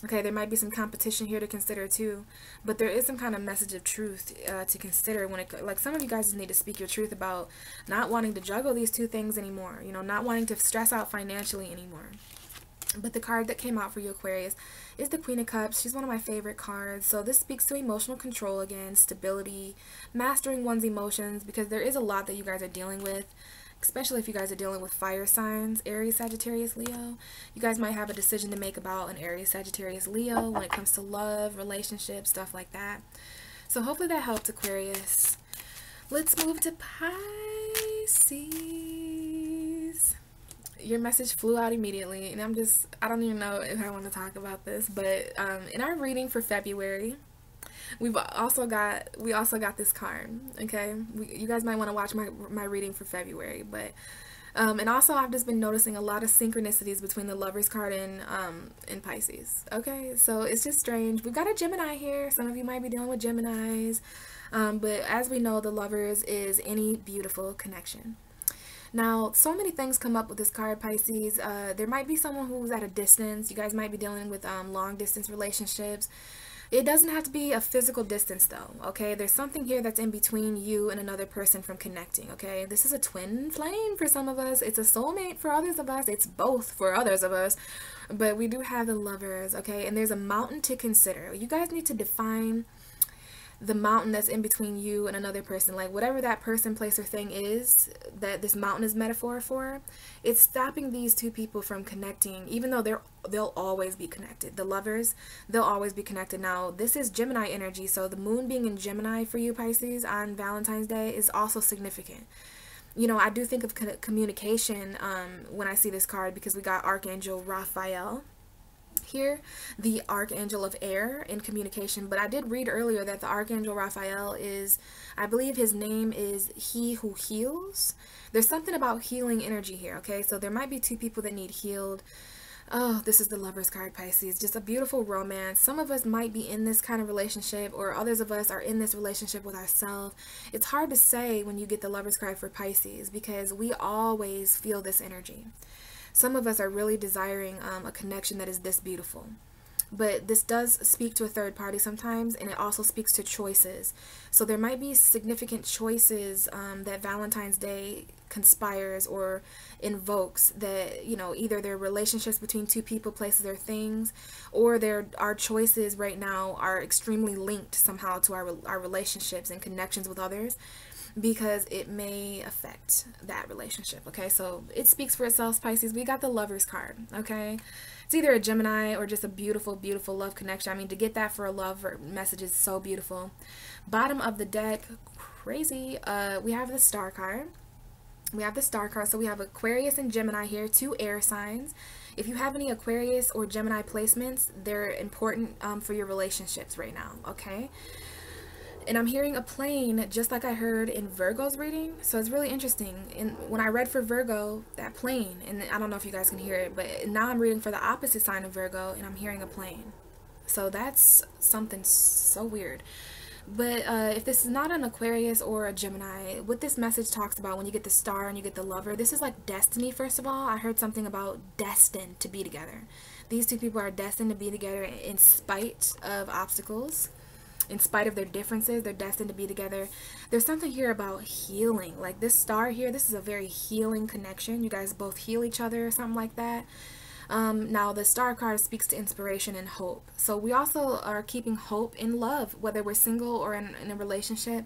Speaker 1: Okay, there might be some competition here to consider too, but there is some kind of message of truth to consider when it, like, some of you guys just need to speak your truth about not wanting to juggle these two things anymore, you know, not wanting to stress out financially anymore. But the card that came out for you, Aquarius, is the Queen of Cups. She's one of my favorite cards. So this speaks to emotional control again, stability, mastering one's emotions, because there is a lot that you guys are dealing with, especially if you guys are dealing with fire signs, Aries, Sagittarius, Leo. You guys might have a decision to make about an Aries, Sagittarius, Leo when it comes to love, relationships, stuff like that. So hopefully that helped, Aquarius. Let's move to Pisces. Your message flew out immediately, and I don't even know if I want to talk about this, but in our reading for February, we also got this card. Okay, you guys might want to watch my reading for February, but and also I've just been noticing a lot of synchronicities between the Lovers card and Pisces. Okay, so it's just strange. We've got a Gemini here. Some of you might be dealing with Geminis, but as we know, the Lovers is any beautiful connection. Now, so many things come up with this card, Pisces. There might be someone who's at a distance. You guys might be dealing with long distance relationships. It doesn't have to be a physical distance though, okay? There's something here that's in between you and another person from connecting, okay? This is a twin flame for some of us. It's a soulmate for others of us. It's both for others of us. But we do have the Lovers, okay? And there's a mountain to consider. You guys need to define the mountain that's in between you and another person, like whatever that person, place, or thing is that this mountain is metaphor for. It's stopping these two people from connecting, even though they'll always be connected. The Lovers, they'll always be connected. Now this is Gemini energy, so the moon being in Gemini for you, Pisces, on Valentine's Day is also significant. You know, I do think of communication when I see this card, because we got Archangel Raphael here, the Archangel of Air in communication. But I did read earlier that the Archangel Raphael is, I believe his name is He Who Heals. There's something about healing energy here, okay? So there might be two people that need healed. Oh, this is the Lovers card, Pisces. Just a beautiful romance. Some of us might be in this kind of relationship, or others of us are in this relationship with ourselves. It's hard to say when you get the Lovers card for Pisces, because we always feel this energy. Some of us are really desiring a connection that is this beautiful. But this does speak to a third party sometimes, and it also speaks to choices. So there might be significant choices that Valentine's Day conspires or invokes, that, you know, either they're relationships between two people, places, or things, or our choices right now are extremely linked somehow to our relationships and connections with others, because it may affect that relationship. Okay, so it speaks for itself, Pisces. We got the Lovers card. Okay, it's either a Gemini or just a beautiful, beautiful love connection. I mean, to get that for a love message is so beautiful. Bottom of the deck, crazy. We have the Star card. We have the Star card. So we have Aquarius and Gemini here, two air signs. If you have any Aquarius or Gemini placements, they're important for your relationships right now. Okay. And I'm hearing a plane, just like I heard in Virgo's reading. So it's really interesting. And when I read for Virgo, that plane, and I don't know if you guys can hear it, but now I'm reading for the opposite sign of Virgo, and I'm hearing a plane. So that's something so weird. But if this is not an Aquarius or a Gemini, what this message talks about when you get the Star and you get the Lover, this is like destiny, first of all. I heard something about destined to be together. These two people are destined to be together in spite of obstacles. In spite of their differences, they're destined to be together. There's something here about healing. Like this Star here, this is a very healing connection. You guys both heal each other or something like that. Now, the star card speaks to inspiration and hope. So we also are keeping hope in love, whether we're single or in a relationship.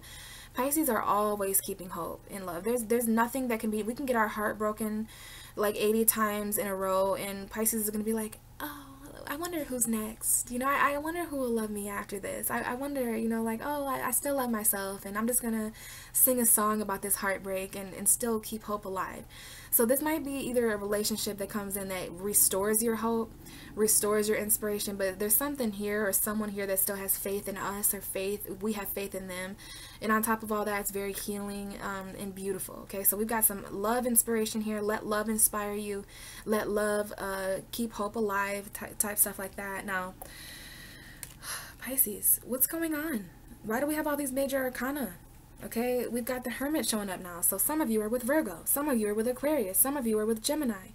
Speaker 1: Pisces are always keeping hope in love. There's nothing that can be, we can get our heart broken like 80 times in a row, and Pisces is going to be like, oh, I wonder who's next. You know, I wonder who will love me after this. I wonder, you know, like, oh, I still love myself, and I'm just going to sing a song about this heartbreak and still keep hope alive. So this might be either a relationship that comes in that restores your hope, restores your inspiration, but there's something here or someone here that still has faith in us, or we have faith in them. And on top of all that, it's very healing and beautiful. Okay, so we've got some love inspiration here. Let love inspire you. Let love keep hope alive, type stuff like that. Now, Pisces, what's going on? Why do we have all these major arcana? Okay, we've got the Hermit showing up now. So some of you are with Virgo, some of you are with Aquarius, some of you are with Gemini.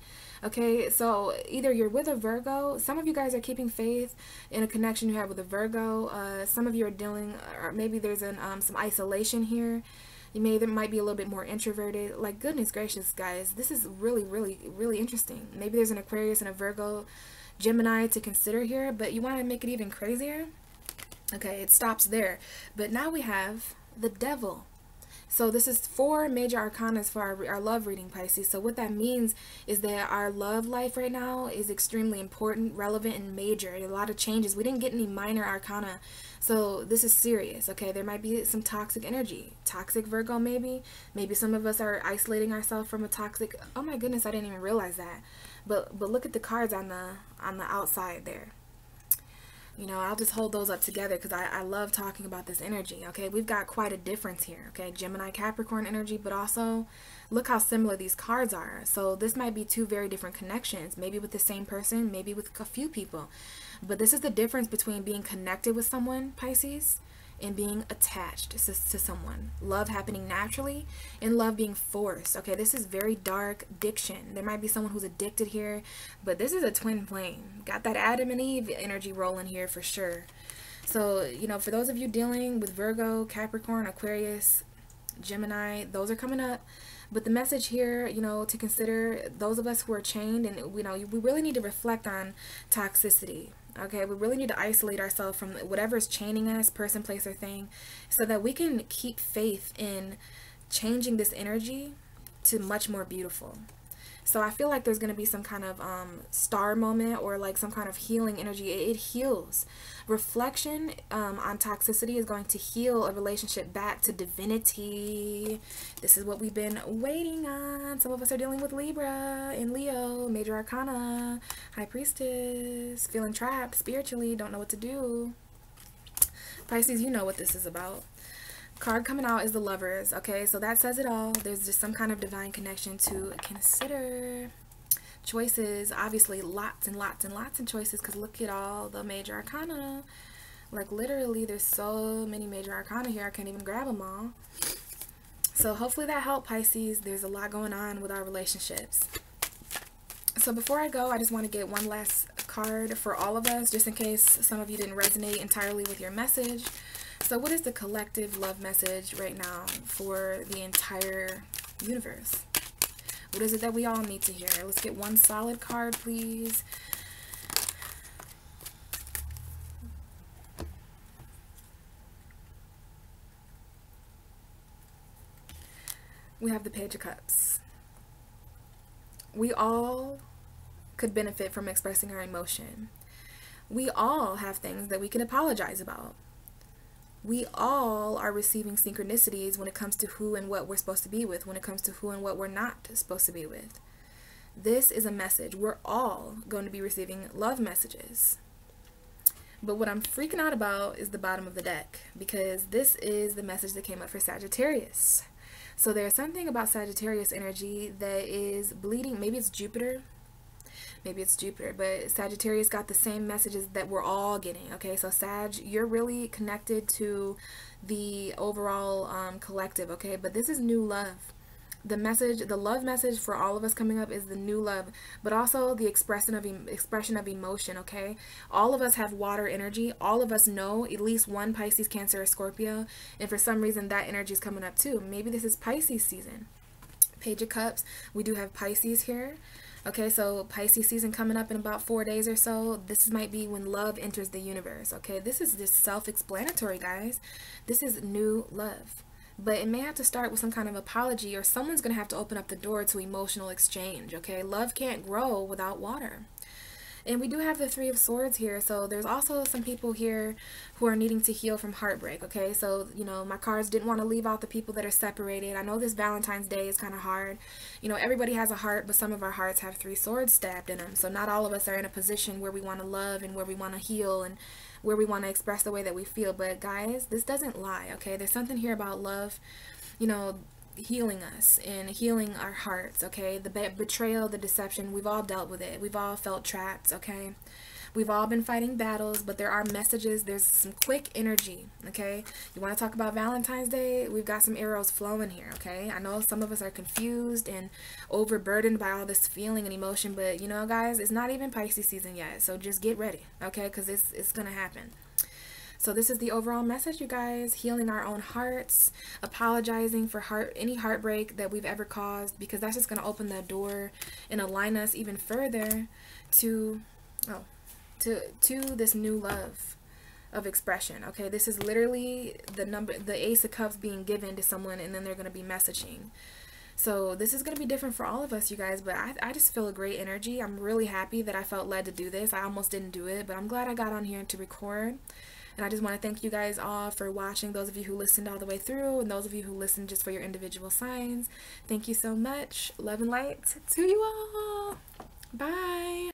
Speaker 1: Okay, so either you're with a Virgo, some of you guys are keeping faith in a connection you have with a Virgo. Some of you are dealing, or maybe there's some isolation here. There might be a little bit more introverted. Like, goodness gracious, guys, this is really, really, really interesting. Maybe there's an Aquarius and a Virgo, Gemini to consider here, but you want to make it even crazier? Okay, it stops there. But now we have the Devil. So this is 4 major arcanas for our love reading, Pisces. So what that means is that our love life right now is extremely important, relevant, and major. A lot of changes. We didn't get any minor arcana. So this is serious, okay? There might be some toxic energy. Toxic Virgo, maybe. Maybe some of us are isolating ourselves from a toxic... Oh my goodness, I didn't even realize that. But look at the cards on the outside there. You know, I'll just hold those up together because I love talking about this energy, okay? We've got quite a difference here, okay? Gemini, Capricorn energy, but also look how similar these cards are. So this might be 2 very different connections, maybe with the same person, maybe with a few people. But this is the difference between being connected with someone, Pisces, and being attached to someone. Love happening naturally and love being forced. Okay, this is very dark addiction. There might be someone who's addicted here, but this is a twin flame. Got that Adam and Eve energy rolling here for sure. So, you know, for those of you dealing with Virgo, Capricorn, Aquarius, Gemini, those are coming up. But the message here, you know, to consider those of us who are chained, and, you know, we really need to reflect on toxicity. Okay, we really need to isolate ourselves from whatever is chaining us, person, place, or thing, so that we can keep faith in changing this energy to much more beautiful. So I feel like there's going to be some kind of star moment, or like some kind of healing energy. It heals. Reflection on toxicity is going to heal a relationship back to divinity. This is what we've been waiting on. Some of us are dealing with Libra and Leo, major arcana, high priestess, feeling trapped spiritually, don't know what to do. Pisces, you know what this is about. Card coming out is the Lovers. Okay, so that says it all. There's just some kind of divine connection to consider. Choices, obviously lots and lots and lots of choices, because look at all the major arcana. Like, literally there's so many major arcana here, I can't even grab them all. So hopefully that helped, Pisces. There's a lot going on with our relationships. So before I go, I just want to get one last card for all of us, just in case some of you didn't resonate entirely with your message. So what is the collective love message right now for the entire universe? What is it that we all need to hear? Let's get one solid card, please. We have the Page of Cups. We all could benefit from expressing our emotion. We all have things that we can apologize about. We all are receiving synchronicities when it comes to who and what we're supposed to be with, when it comes to who and what we're not supposed to be with. This is a message. We're all going to be receiving love messages. But what I'm freaking out about is the bottom of the deck, because this is the message that came up for Sagittarius. So there's something about Sagittarius energy that is bleeding. Maybe it's Jupiter. Maybe it's Jupiter, but Sagittarius got the same messages that we're all getting. Okay, so Sag, you're really connected to the overall collective. Okay, but this is new love. The message, the love message for all of us coming up is the new love, but also the expression of emotion. Okay, all of us have water energy. All of us know at least one Pisces, Cancer, or Scorpio, and for some reason that energy is coming up too. Maybe this is Pisces season. Page of Cups. We do have Pisces here. Okay, so Pisces season coming up in about 4 days or so. This might be when love enters the universe. Okay, this is just self-explanatory, guys. This is new love. But it may have to start with some kind of apology, or someone's going to have to open up the door to emotional exchange. Okay, love can't grow without water. And we do have the Three of Swords here, so there's also some people here who are needing to heal from heartbreak, okay? So, you know, my cards didn't want to leave out the people that are separated. I know this Valentine's Day is kind of hard. You know, everybody has a heart, but some of our hearts have three swords stabbed in them. So not all of us are in a position where we want to love and where we want to heal and where we want to express the way that we feel. But guys, this doesn't lie, okay? There's something here about love, you know, healing us and healing our hearts, okay? The betrayal, the deception, we've all dealt with it. We've all felt trapped, okay? We've all been fighting battles, but there are messages. There's some quick energy, okay? You want to talk about Valentine's Day? We've got some arrows flowing here, okay? I know some of us are confused and overburdened by all this feeling and emotion, but you know, guys, it's not even Pisces season yet, so just get ready, okay? Because it's gonna happen. So this is the overall message, you guys. Healing our own hearts, apologizing for any heartbreak that we've ever caused, because that's just going to open the door and align us even further to this new love of expression. Okay, this is literally the Ace of Cups being given to someone, and then they're going to be messaging. So this is going to be different for all of us, you guys, but I just feel a great energy. I'm really happy that I felt led to do this. I almost didn't do it, but I'm glad I got on here to record. And I just want to thank you guys all for watching, those of you who listened all the way through, and those of you who listened just for your individual signs. Thank you so much. Love and light to you all. Bye.